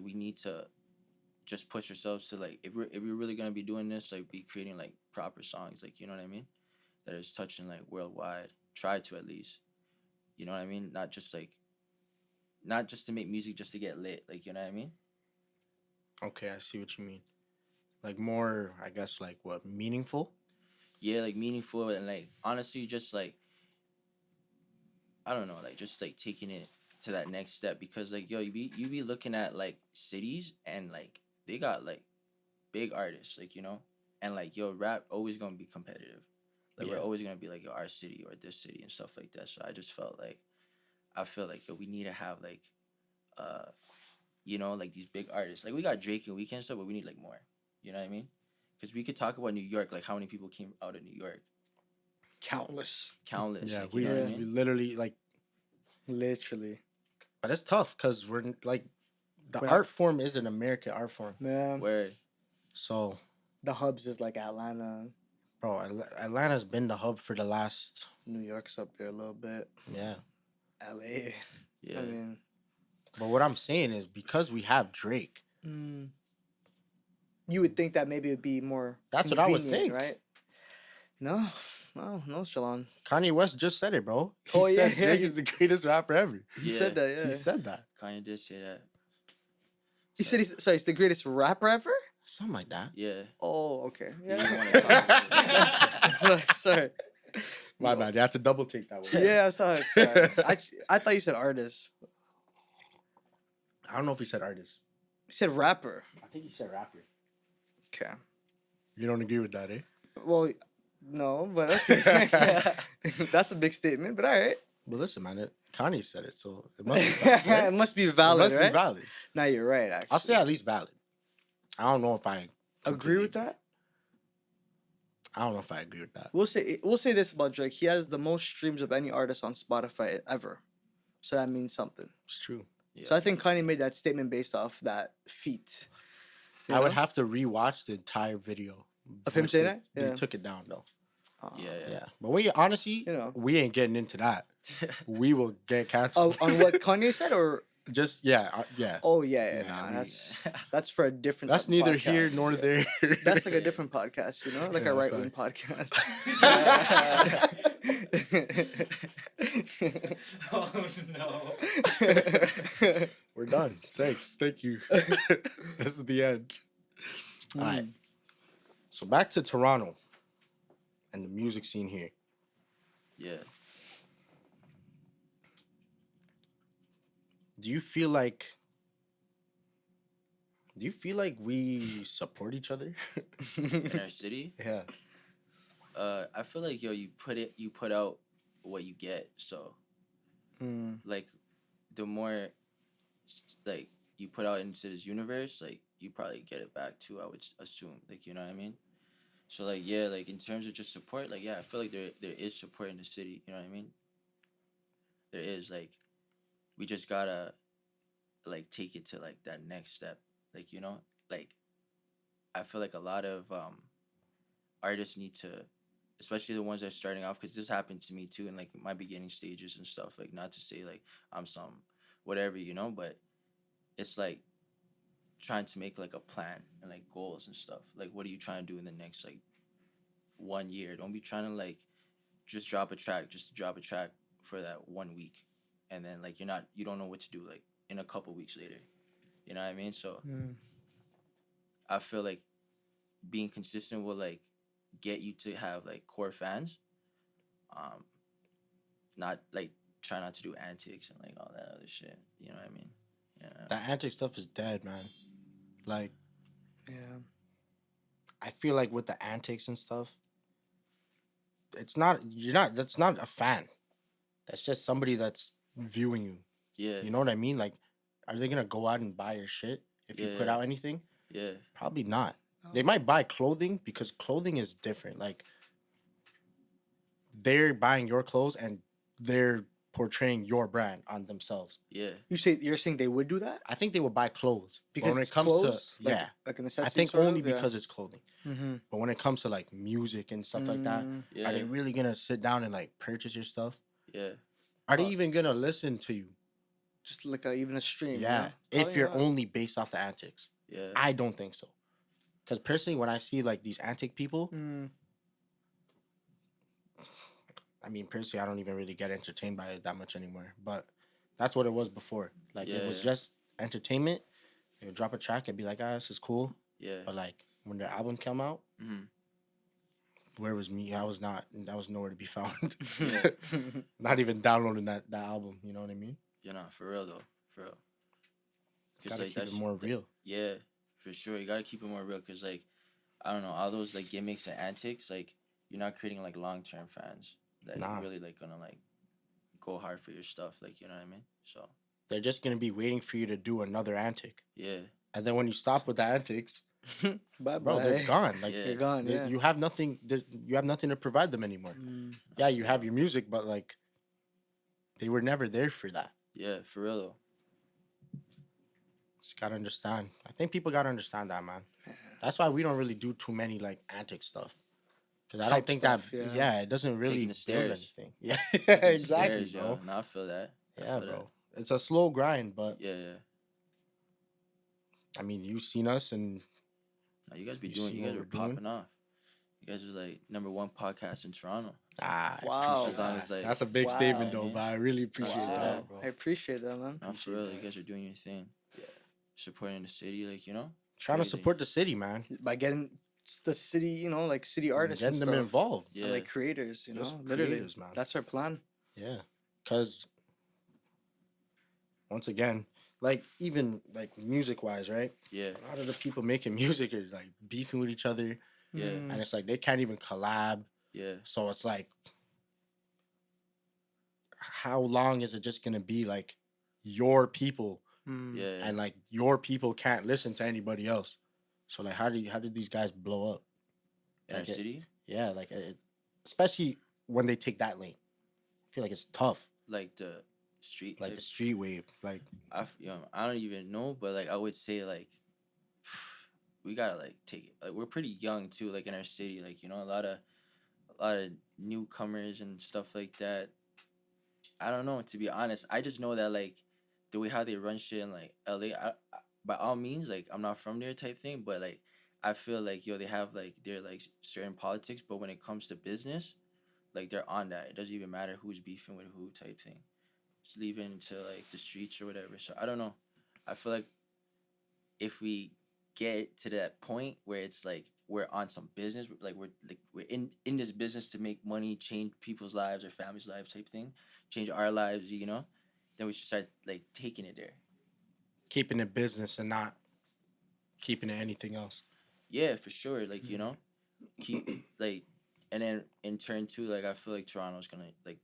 we need to just push ourselves to like if we're really gonna be doing this, like be creating like proper songs, like you know what I mean? That is touching like worldwide. Try to at least. You know what I mean? Not just to make music just to get lit, like you know what I mean? Okay, I see what you mean. Like more, I guess, like what, meaningful? Yeah, like meaningful and like honestly just like I don't know, like just like taking it to that next step because like yo, you be looking at like cities and like they got like big artists, like you know, and like yo, rap always gonna be competitive. Like we're always gonna be like yo, our city or this city and stuff like that. So I feel like yo, we need to have like like these big artists. Like we got Drake and Weeknd stuff, but we need like more. You know what I mean? Because we could talk about New York, like how many people came out of New York. Countless. Countless. Yeah, like, you know what I mean? we literally like, Literally. but it's tough because we're like, the We're art form is an American art form. Man, Where So, the hubs is like Atlanta. bro, Atlanta's been the hub for the last, New York's up there a little bit. yeah. LA. yeah. I mean, But what I'm saying is because we have Drake, you would think that maybe it'd be more. That's what I would convenient, think. right? No, Shalon. Kanye West just said it, bro. He Oh, yeah, said yeah. Drake is the greatest rapper ever. He Yeah. said that. Yeah. He said that. Kanye did say that. He said he's the greatest rapper ever. Something like that. Yeah. Oh, okay. He Yeah. didn't want to talk. Sorry. My bad. You have to double take that one. Yeah, sorry. I thought you said artist. I don't know if he said artist. He said rapper. I think he said rapper. Okay. You don't agree with that, eh? Well, no, but that's a big statement. But all right. But listen, man, Kanye said it, so it must be valid. It Right? must be It valid, must right? be valid. No, you're right. Actually, I'll say at least valid. I don't know if I agree with that. I don't know if I agree with that. We'll say this about Drake. He has the most streams of any artist on Spotify ever, so that means something. It's true. Yeah. So I think Kanye made that statement based off that feat. You I would know? have to rewatch the entire video Of him once saying they- that? They Yeah. took it down though. Yeah. Yeah, but we honestly, we ain't getting into that. We will get canceled. Oh, on what Kanye said, or Just yeah. oh yeah, Yeah, nah, we- that's for a different. That's type of neither podcast. here nor Yeah. there. That's like a different podcast, you know, like Yeah, a right wing podcast. Oh no. We're done. Thanks. Thank you. This is the end. All right. So back to Toronto and the music scene here. Yeah. Do you feel like we support each other? In our city, Yeah. I feel like yo, you put out what you get. So, like, the more like you put out into this universe, like you probably get it back too. I would assume, like you know what I mean. So like yeah, like in terms of just support, like yeah, I feel like there is support in the city. You know what I mean? There is like, we just gotta like take it to like that next step. Like you know, like I feel like a lot of artists need to, especially the ones that are starting off, because this happened to me too in like my beginning stages and stuff. Like not to say like I'm some whatever, you know, but it's like trying to make like a plan and like goals and stuff. Like what are you trying to do in the next like 1 year? Don't be trying to like just drop a track for that 1 week, and then like you don't know what to do like in a couple weeks later. You know what I mean? So I feel like being consistent will like get you to have like core fans. not like try not to do antics and like all that other shit. You know what I mean? Yeah. That antic stuff is dead, man. Like, Yeah. I feel like with the antics and stuff, that's not a fan. That's just somebody that's viewing you. Yeah. You know what I mean? Like, are they gonna go out and buy your shit if you put Yeah. out anything? Yeah. Probably not. They might buy clothing because clothing is different. Like, they're buying your clothes and they're portraying your brand on themselves. Yeah. You're saying they would do that I think they would buy clothes but because when it's it comes clothes? to like a I necessity. think sort only of? Yeah. because it's clothing. Mm-hmm. But when it comes to like music and stuff like that, Yeah. are they really gonna sit down and like purchase your stuff? Yeah. Are they even gonna listen to you? Just like even a stream. Yeah, Yeah. if you're only based off the antics, Yeah. I don't think so. Because personally, when I see like these antic people, I mean, personally, I don't even really get entertained by it that much anymore. But that's what it was before. Like, it was Yeah. just entertainment. They would drop a track, I'd be like, this is cool. Yeah. But like, when their album came out, where was me? I was nowhere to be found. Not even downloading that album. You know what I mean? You're not for real though. For real. Gotta keep it more real. Yeah, for sure. You gotta keep it more real because like, I don't know, all those like gimmicks and antics, like you're not creating like long-term fans that really like gonna like go hard for your stuff. Like, you know what I mean? So They're just gonna be waiting for you to do another antic. yeah. And then when you stop with the antics, Bye, bro, they're gone. Like, Yeah. You're gone. Yeah. you have nothing. You have nothing to provide them anymore. Yeah, you have your music, but like, they were never there for that. Yeah, for real though. Just gotta understand. I think people gotta understand that, man. That's why we don't really do too many like antic stuff. Because I don't Hype think stuff, that. yeah. Yeah, it doesn't really Taking the build stairs. anything. Yeah, Taking the exactly, stairs, bro. yo. No, I feel that. I Yeah, feel bro. It's a slow grind, but that. Yeah. I mean, you've seen us, and No, you guys be You doing. see You what guys we're are doing? popping off. You guys are like #1 podcast in Toronto. Wow. As long as like, that's a big Wow. statement, though. Man. But I really appreciate Wow. that, bro. I appreciate that, man. not for real. You guys are doing your thing. Yeah. Supporting the city, like, you know. Trying to Crazy. support the city, man. By getting the city, like city artists Getting and them stuff. involved. Yeah. And, like creators, Just literally. creators, man. That's our plan. Yeah, because once again, like even like music wise, right? Yeah. A lot of the people making music are like beefing with each other, Yeah. and it's like they can't even collab. Yeah. So it's like, how long is it just gonna be like your people, Yeah. and like your people can't listen to anybody else? So like, how did these guys blow up? In our Like it- city, Yeah, like especially when they take that lane. I feel like it's tough, like the street, like type, the street wave, like. I don't even know, but like I would say like we gotta like take it. Like we're pretty young too, like in our city, like a lot of newcomers and stuff like that. I don't know, to be honest. I just know that like the way how they run shit in like LA. By all means, like I'm not from there type thing, but like I feel like they have like their like certain politics, but when it comes to business, like they're on that. It doesn't even matter who's beefing with who type thing. Just leave it into like the streets or whatever. So I don't know. I feel like if we get to that point where it's like we're on some business, like we're in this business to make money, change people's lives or families' lives type thing, change our lives, then we should start like taking it there. Keeping it business and not keeping it anything else. Yeah, for sure. Like, keep like, and then in turn too, like I feel like Toronto's gonna like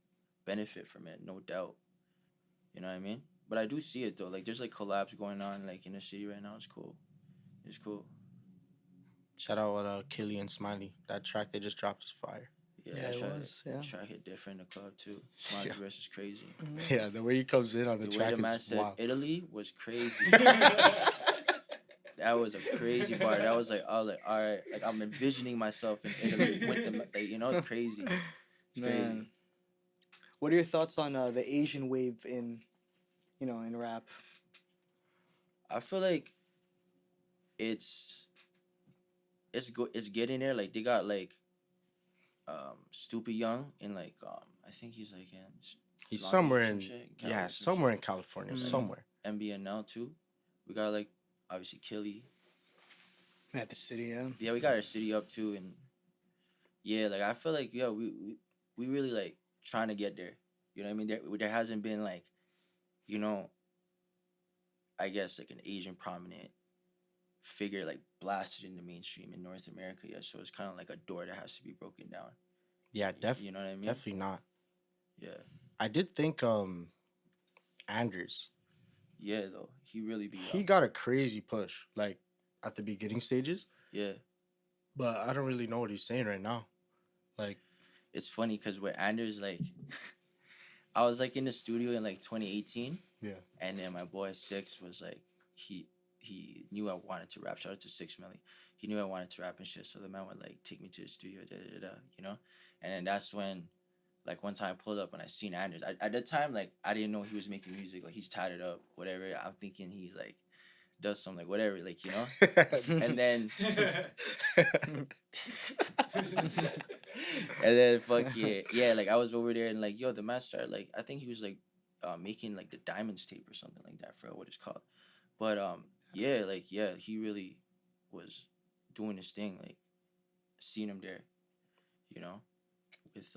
benefit from it, no doubt. You know what I mean? But I do see it though. Like there's like collabs going on like in the city right now. It's cool. It's cool. Shout out Gilleon Smiley. That track they just dropped is fire. Yeah, that it track, was, yeah. Track hit different in the club too. Smiley's verse is crazy. Yeah, the way he comes in on the The way track the man is said wild. Italy was crazy. That was a crazy part. I was like, all right, like I'm envisioning myself in Italy with them. Like, it's crazy. It's crazy. Man. What are your thoughts on the Asian wave in rap? I feel like it's getting there. Like they got like Stupid Young in like I think he's like in He's Long somewhere Beach, some in shit, Cali, yeah, some somewhere in California, somewhere. MBNL too. We got like obviously Killy. At the city, yeah. Yeah, we got our city up too, and yeah, like I feel like we really like trying to get there. You know what I mean? There hasn't been like, you know, I guess like an Asian prominent figure like blasted in the mainstream in North America yet. So it's kind of like a door that has to be broken down. Yeah, You know what I mean? definitely not. Yeah. I did think Anders, Yeah, though. He really be he got a crazy push like at the beginning stages, Yeah. but I don't really know what he's saying right now. Like, It's funny because with Anders, like, I was like in the studio in like 2018. yeah. And then my boy Six was like, he knew I wanted to rap. Shout out to 6 Milli. He knew I wanted to rap and shit. So the man would like take me to the studio, you know? And then that's when, like, one time I pulled up and I seen Anders. At that time, like, I didn't know he was making music. Like, he's tatted up, whatever. I'm thinking he's like, does something, like, whatever, like, you know? And then, fuck yeah, like, I was over there and like, yo, the man started, like, I think he was like, making like the Diamonds tape or something like that. I forgot what it's called. But yeah, like, yeah, he really was doing his thing. Like, seeing him there, you know, with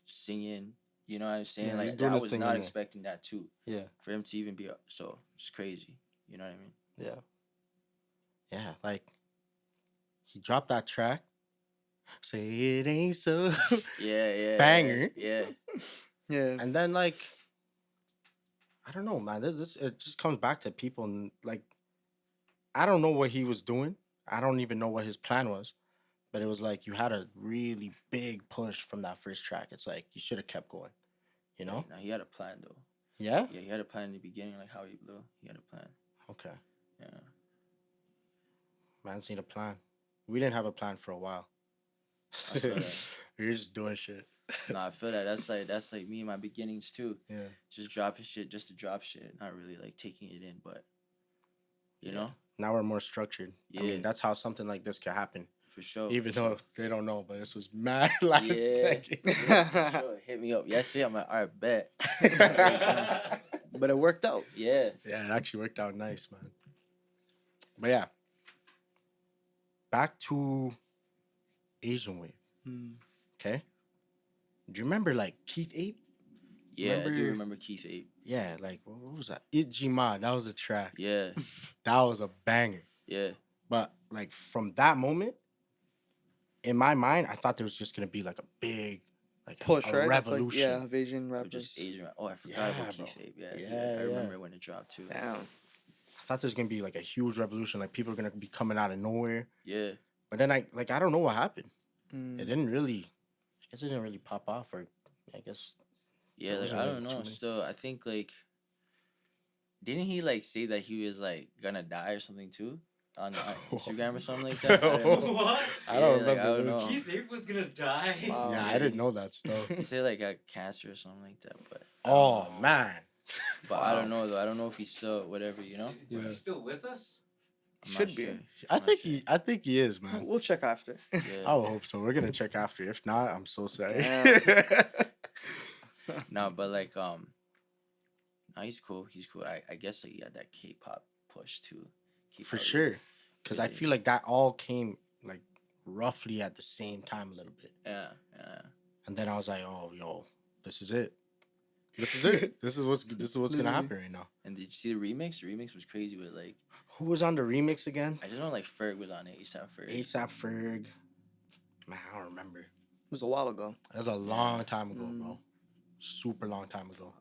singing. You know what I'm saying? Yeah, he's like, doing I his was thing not in there. expecting that too. Yeah. For him to even be so, it's crazy. You know what I mean? Yeah. Yeah, like he dropped that track. Say it ain't so. Yeah. Banger. Yeah. Yeah. And then like I don't know, man. This it just comes back to people and like I don't know what he was doing. I don't even know what his plan was. But it was like you had a really big push from that first track. It's like you should have kept going. You know? Now he had a plan though. Yeah? Yeah, he had a plan in the beginning, like how he blew. He had a plan. Okay. Yeah. Man's need a plan. We didn't have a plan for a while. I feel that. We were just doing shit. No, I feel that. That's like me in my beginnings too. Yeah. Just dropping shit just to drop shit, not really like taking it in, but you know, Now we're more structured. I Yeah. mean, that's how something like this could happen. for sure. Even for though sure. they don't know, but this was mad last second. Yeah, for sure. Hit me up yesterday. I'm like, all right, bet. But it worked out. Yeah. Yeah, it actually worked out nice, man. But yeah. Back to Asian Wave. Okay? Do you remember like Keith Ape? Yeah, I do Remember- remember Keith Ape. Yeah, like what was that? Ijima, that was a track. Yeah. That was a banger. Yeah. But like from that moment, in my mind, I thought there was just gonna be like a big like Push, a right? Of, like, revolution. yeah, of Asian Or rappers. just Asian. Oh, I forgot Yeah, about bro. Keith Ape. Yeah. Yeah, I yeah. remember when it dropped too. Damn. I thought there was gonna be like a huge revolution, like people are gonna be coming out of nowhere. Yeah. But then I don't know what happened. Mm. It didn't really, I guess it didn't really pop off, or I guess Yeah, There like wasn't I really don't know. too many. Still, I think like, didn't he like say that he was like gonna die or something too on Instagram or something like that? I don't know. What? I don't Yeah, like, remember. I don't Luke. know. Keith Ape was gonna die. Wow. Yeah, I didn't know that stuff. He said like got cancer or something like that, but Oh man, I don't know though. I don't know if he's still whatever, you know. Is he still with us? I'm Should not be. sure. I I'm not think sure. I think he is, man. We'll check after. Yeah. I would hope so. We're gonna check after. If not, I'm so sorry. Damn. No, but like no, he's cool. He's cool. I guess like he had that K-pop push too. For K-pop, sure, because I Yeah. feel like that all came like roughly at the same time a little bit, Yeah. and then I was like, oh, yo, this is it. This is it. This is what's gonna happen right now. And did you see the remix? The remix was crazy with like Who was on the remix again? I just know like Ferg was on it. ASAP Ferg. ASAP Ferg. Man, I don't remember. It was a while ago. That was a long time ago, bro. Super long time ago.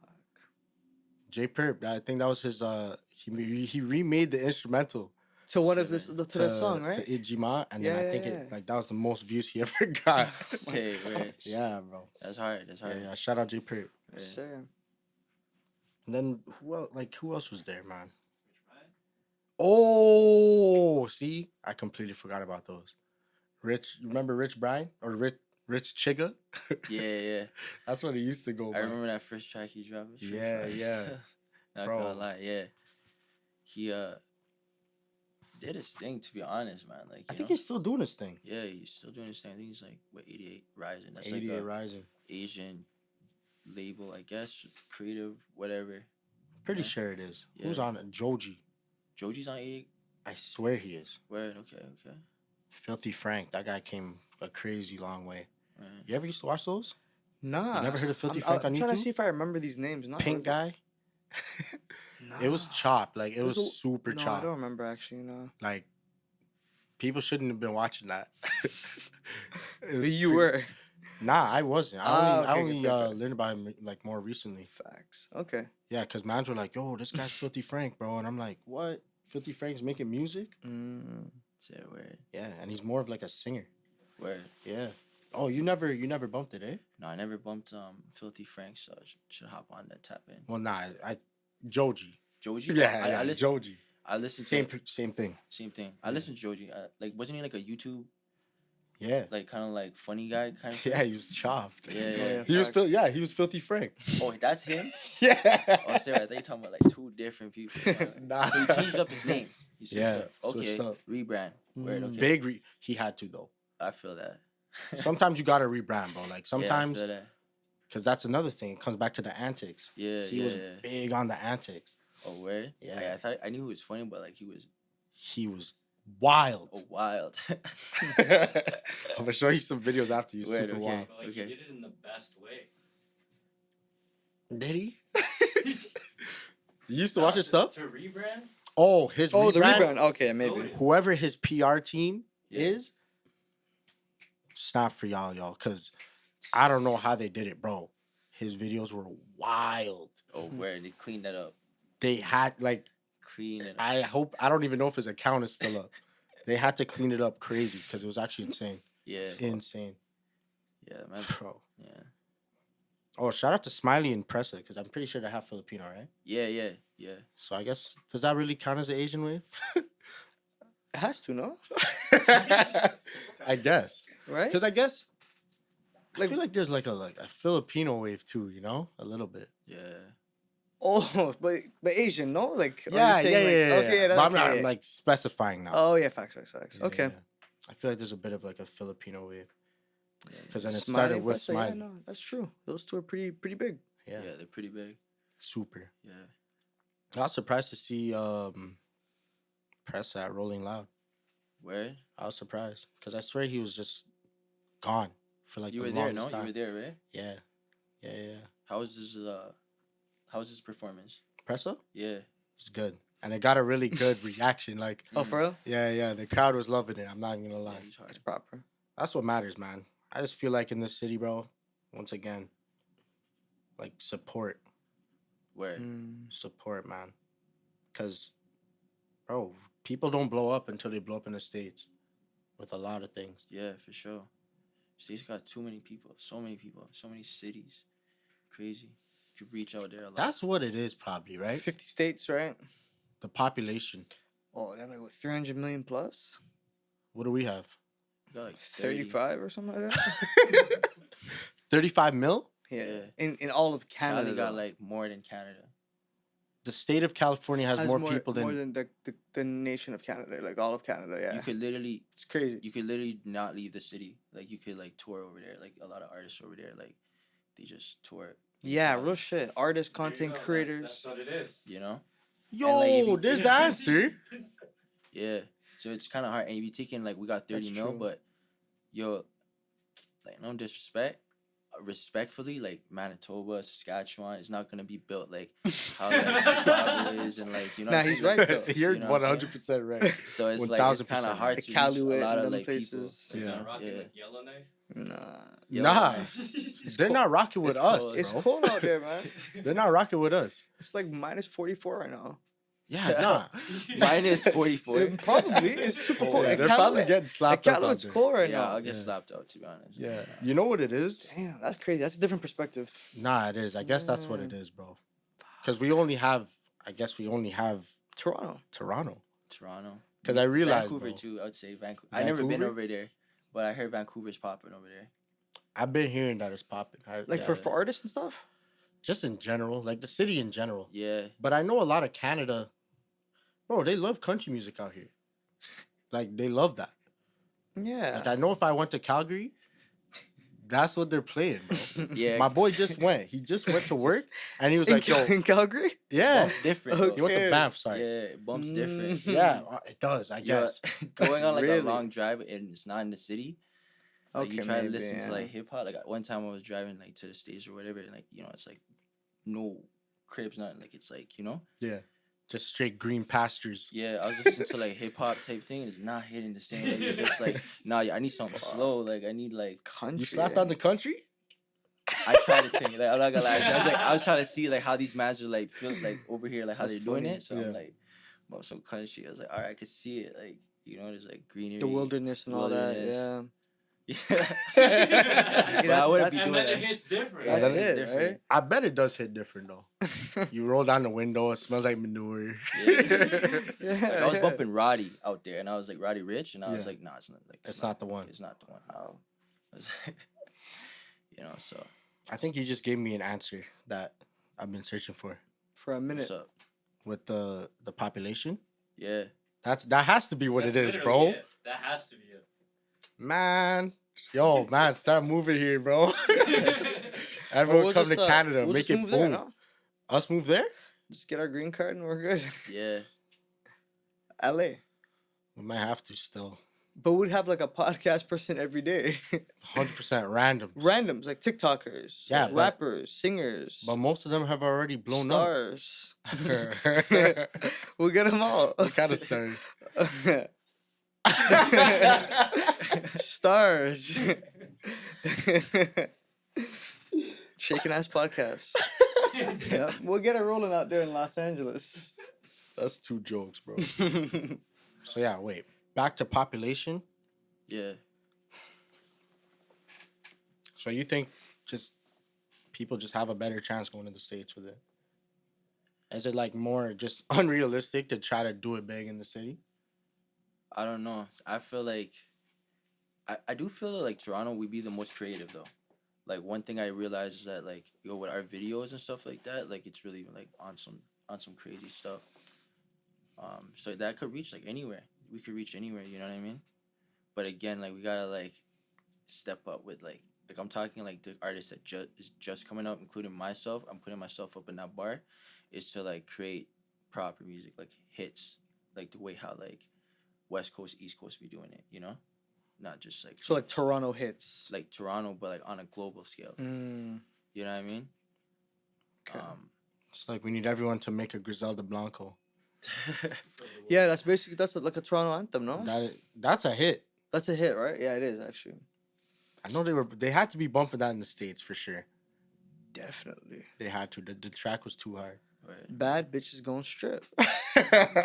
J Perp, I think that was his. He remade the instrumental To one of this to that song, right? to Ijima, and then I Yeah, think yeah, it yeah. like that was the most views he ever got. Okay, right. Yeah, bro. That's hard. That's Yeah, hard. yeah. Shout out J Perp. Yes, sir. And then who else was there, man? Oh, see, I completely forgot about those. Rich, remember Rich Brian or Rich Chigga? Yeah. That's what he used to go I by. remember that first track he dropped. It was Yeah, fresh. yeah. Not Bro. gonna lie, yeah. He did his thing, to be honest, man. Like I you think know? he's still doing his thing. Yeah, he's still doing his thing. I think he's like 88 Rising. That's 88 like a Rising. Asian label, I guess, creative, whatever. Pretty Yeah. sure it is. Yeah. Who's on it? Joji. Joji's on 88. I swear he is. Word, okay. Filthy Frank. That guy came a crazy long way. Right. You ever used to watch those? Nah. You never heard of Filthy I'm Frank on trying to YouTube? see if I remember these names. Nah, Pink guy. Nah. It was chopped. Like it was There's a- super no, I chopped. don't remember actually. No. Like people shouldn't have been watching that. It was You pretty- were. Nah, I wasn't. Ah, I okay, only okay, okay. learned about him like more recently. Facts. Okay. Yeah, because mans were like, "Yo, this guy's Filthy Frank, bro," and I'm like, "What? Filthy Frank's making music?" So word, Yeah, and he's more of like a singer. word. Yeah. Oh, you never bumped it, eh? No, I never bumped Filthy Frank, so I should hop on that tap in. Well, nah, I Joji. Joji? Yeah, I listened. Joji. I listened Same to same thing. same thing. I listened to Joji. Like, wasn't he like a YouTube, Yeah. like kind of like funny guy kind of? Yeah, he was chopped. Yeah, yeah. yeah. He was Facts. he was Filthy Frank. Oh, that's him. Yeah. Oh, sorry, I think you're talking about like two different people. Nah. So he changed up his name. He switched Yeah, up. Okay. switched up. Rebrand. Word. Okay. Big he had to though. I feel that. Sometimes you gotta rebrand, bro. Like sometimes Yeah, I feel that. because that's another thing. It comes back to the antics. Yeah, He yeah, was yeah. big on the antics. Oh, word. Yeah. I thought I knew he was funny, but like he was He was wild. wild. I'm gonna show you some videos after you. Word, Super okay. wild. But like Okay. he did it in the best way. Did he? You used to watch his stuff? To rebrand? Oh, his Oh, the rebrand. rebrand. Okay, maybe. Whoever his PR team Yeah. is, snap for y'all, because I don't know how they did it, bro. His videos were wild. Oh, word. They cleaned that up. They had like Clean it up. I don't even know if his account is still up. They had to clean it up crazy because it was actually insane. Yeah. Insane, Yeah, man. bro. Yeah. Oh, shout out to Smiley and Pressa because I'm pretty sure they have Filipino, right? Yeah, yeah, yeah. So I guess does that really count as an Asian wave? It has to, no? I guess. Right? Because I guess I feel like there's like a Filipino wave too, you know, a little bit. Yeah. Oh, but Asian, no? Like, are you Yeah, saying, yeah, like, yeah, yeah. Okay, yeah, But that's I'm not okay. like specifying now. Oh yeah, facts. Yeah, Okay. yeah. I feel like there's a bit of like a Filipino wave because then it Smiley started with Pressa, yeah, Smiley. no, that's true. Those two are pretty big. Yeah, Yeah, they're pretty big. super. Yeah. I was surprised to see Press at Rolling Loud. Word. I was surprised because I swear he was just gone for like You the were there, longest no? time. You were there, right? Yeah, yeah, yeah. How was his performance? Pressa, Yeah. it's good, and it got a really good reaction. Like, Oh, for real? yeah, the crowd was loving it. I'm not even gonna lie. Yeah, he's hard. It's proper. That's what matters, man. I just feel like in this city, bro. Once again, like support, Word. support, man. Cause, bro, people don't blow up until they blow up in the States, with a lot of things. Yeah, for sure. State's got too many people, so many cities. Crazy. You could reach out there a lot. That's what it is, probably, right? 50 states, right? The population. Oh, they're like what, 300 million plus? What do we have? You got like 30. 35 or something like that? 35 mil? Yeah. Yeah. In all of Canada. Cali got though. like more than Canada. The state of California has, more people more than. than the nation of Canada, like all of Canada. Yeah, You could literally it's crazy. not leave the city. Like you could like tour over there. Like a lot of artists over there, like they just tour. Yeah, real shit. Artists, There you content go, creators. That's what it is. You know? Yo, like, if you- there's the answer. Yeah. So it's kind of hard, and you be taking like we got 30 That's mil, true. but yo, like no disrespect, respectfully, like Manitoba, Saskatchewan is not gonna be built like how like Chicago is, and like you know. Nah, what I'm he's saying? right though. You're You know what I'm 100% right. So it's like it's 1000% kind of hard Like to reach a Calumet lot and of them like places. Is Yeah. that rocking Yeah. with Yellowknife? Nah, Yo, Nah, man. they're not rocking with It's us. cold. it's bro. cold out there, man. They're not rocking with us. It's like minus 44 right now. Yeah, nah. Minus 44. Probably it's super cold. Yeah, At they're Calumet- probably getting at slapped up. Calumet, out it's there. cold right Yeah, now. I'll get Yeah. slapped out to be honest. Yeah, you know what it is? Damn, that's crazy. That's a different perspective. Nah, it is. I guess that's what it is, bro. Because we only have Toronto. Toronto. Toronto. Because I realized, Vancouver bro, too. I would say Vancouver. I never been Vancouver? over there, but I heard Vancouver's popping over there. I've been hearing that it's popping. Like for artists and stuff. just in general, like the city in general. Yeah. But I know a lot of Canada, bro. They love country music out here. Like they love that. Yeah. Like I know if I went to Calgary, that's what they're playing, bro. Yeah. My boy just went. He just went to work, and he was like, "Yo, in Calgary. yeah." Bump's different. Bro. He went to Okay. Banff. Sorry. Yeah, bump's different. Yeah, it does. I Yo, guess. going on like Really? a long drive and it's not in the city. Like you Okay, try to maybe, listen to yeah. like hip hop. Like one time I was driving like to the States or whatever, and like it's like no cribs, nothing. Like it's like Yeah. Just straight green pastures. Yeah, I was listening to like hip hop type thing, and it's not hitting the same. Like, it's just like, nah, I need something slow. Like I need like Country. You slapped on the country? I tried to think. Like I'm not gonna lie, I was trying to see like how these mans are like feel like over here, like how That's they're doing funny. it. So Yeah. I'm like, about some country. I was like, all right, I could see it. Like there's like greenery, The wilderness and all that. wilderness. Yeah. Yeah, but I wouldn't be that's- doing And then that. it hits different. That's That's it, different. right? I bet it does hit different though. You roll down the window, it smells like manure. Yeah. Yeah. Like, I was bumping Roddy out there, and I was like Roddy Rich, and I was Yeah. like, nah, it's not like It's not the one. It's not the one. Oh. I was so I think you just gave me an answer that I've been searching for For a minute. what's up? with the population. Yeah. That has to be what That's it is, literally bro. it. That has to be it. Man. Yo, man, start moving here, bro. Or Everyone we'll come to just, Canada, we'll make just it move boom. there, no? Us move there? Just get our green card and we're good. Yeah. LA. We might have to still. But we'd have like a podcast person every day. 100% random. Randoms, like TikTokers, Yeah, like but- rappers, singers, But most of them have already blown stars. up. We'll get them all. What kind of stars? Stars. Shakin' Ass Podcast. Yeah, we'll get it rolling out there in Los Angeles. That's two jokes, bro. So yeah, wait. Back to population. Yeah. So you think just people just have a better chance going to the States with it? Is it like more just unrealistic to try to do it big in the city? I don't know. I feel like I do feel like Toronto would be the most creative though. Like one thing I realized is that like with our videos and stuff like that, like it's really like on some crazy stuff. So that could reach like anywhere. We could reach anywhere, you know what I mean? But again, like we gotta like step up with like I'm talking like the artists that is just coming up, including myself. I'm putting myself up in that bar, is to like create proper music, like hits, like the way how like West Coast, East Coast be doing it, you know? Not just like So like Toronto hits. like Toronto, but like on a global scale. Mm, You know what I mean? Okay. It's like we need everyone to make a Griselda Blanco. yeah, that's like a Toronto anthem, no? That's a hit. That's a hit, right? Yeah, it is actually. I know they had to be bumping that in the States for sure. Definitely. They had to. The track was too hard. Right. Bad bitches gonna strip.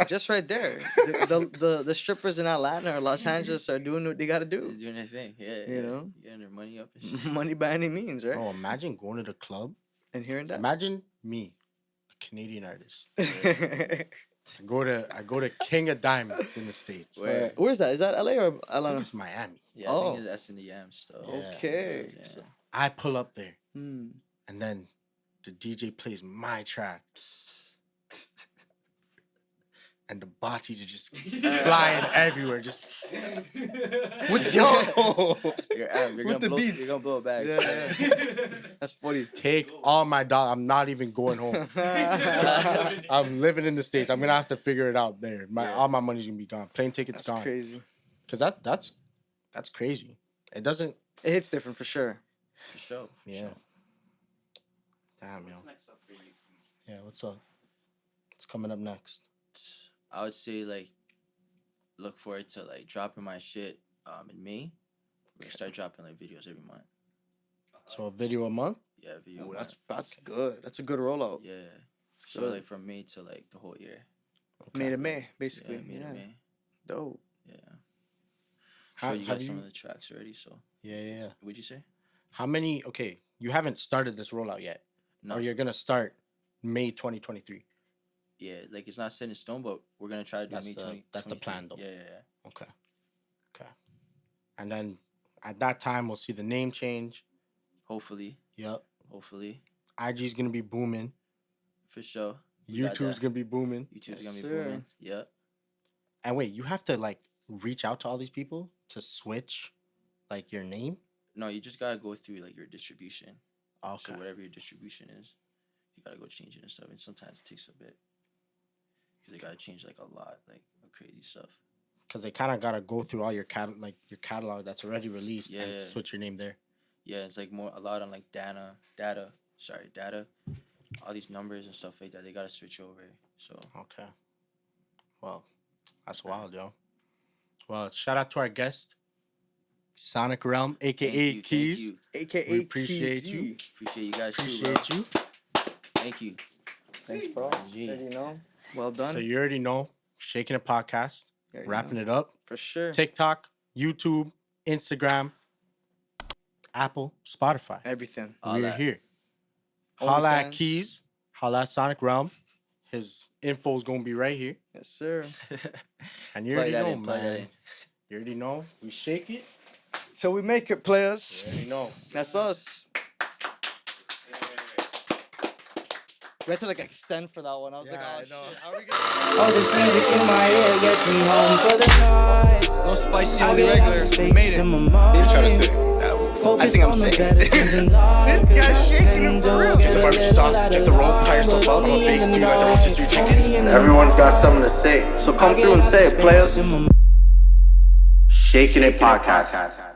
Just right there. The strippers in Atlanta or Los Angeles are doing what they gotta They're do. doing their thing. Yeah. You yeah. know? Getting their money up and shit. Money by any means, right? Oh, imagine going to the club. And hearing that. Imagine me, a Canadian artist. I go to King of Diamonds in the States. Where? Where's that? Is that LA or I think Atlanta? it's Miami. Yeah, I Oh. think that's in the yams stuff. Yeah. Okay. Yeah. So- I pull up there, Hmm. and then the DJ plays my track. And the bodies are just flying everywhere. Just With yo. You're With gonna the blow. beats. You're gonna blow it back. Yeah. That's funny. take all my dollars. I'm not even going home. I'm living in the States. I'm gonna have to figure it out there. All my money's gonna be gone. Plane tickets That's gone. crazy. Cause that's crazy. It doesn't. It hits different for sure. For sure. For Yeah. Sure. Damn, yo. What's next up for you? Yeah. What's up? What's coming up next? I would say like look forward to like dropping my shit in May. We're gonna start dropping like videos every month. So a video a month. Yeah, video. Ooh, a that's month. good. That's a good rollout. Yeah. So good. like from May to like the whole year. May to May, Yeah, basically. May Yeah. to May. Dope. Yeah. How- Sure, you have got some you- of the tracks already. So Yeah. what'd you say? How many? Okay, you haven't started this rollout yet, No. or you're gonna start May 2023. Yeah, like it's not set in stone, but we're gonna try to do That's May the- 20. that's the 23. plan, though. Yeah. Okay. And then at that time, we'll see the name change. Hopefully. Yep. Hopefully. IG's gonna be booming. For sure. We got YouTube's that. gonna be booming. YouTube's Yes, gonna be sir. booming. Yeah. And wait, you have to like reach out to all these people to switch, like your name. No, you just gotta go through like your distribution. Okay. So whatever your distribution is, you gotta go change it and stuff. And sometimes it takes a bit. Because they gotta change like a lot, like crazy stuff. because they kind of gotta go through all your catalog that's already released Yeah, and yeah. switch your name there. Yeah, it's like a lot on like data. All these numbers and stuff like that. They gotta switch over. So Okay. Well, that's wild, yo. Well, shout out to our guest, Sonic Realm, aka thank you, Keys. Thank you. AKA We appreciate PZ. you. Appreciate you guys too, Appreciate bro. you. Thank you. Thanks, bro. G. Did you know? Well done. So you already know, Shakin It Podcast, You already wrapping know. it up. For sure. TikTok, YouTube, Instagram, Apple, Spotify. Everything. All We're that. here. Holla at OnlyFans. Keys. Holla at Sonic Realm. His info is gonna be right here. Yes, sir. And you Plug already that know, in, plug that man. in. You already know. We shake it. So we make it, players. You already know. That's us. We had to like extend for that one. I was like, Yeah, oh I know. shit, how are we gonna? All this music in my ear gets me home for the night. No spicy, I only get out regular. the We space made in it. my mind. You're trying to say. I Focus think I'm on the saying better things in it. life. This guy's shaking it for real. Get the barbecue sauce, get the roll, tie yourself up, I'm a base dude, I don't want you to drink it. Everyone's got something to say, so come through and say it, players. Shakin' It Podcast.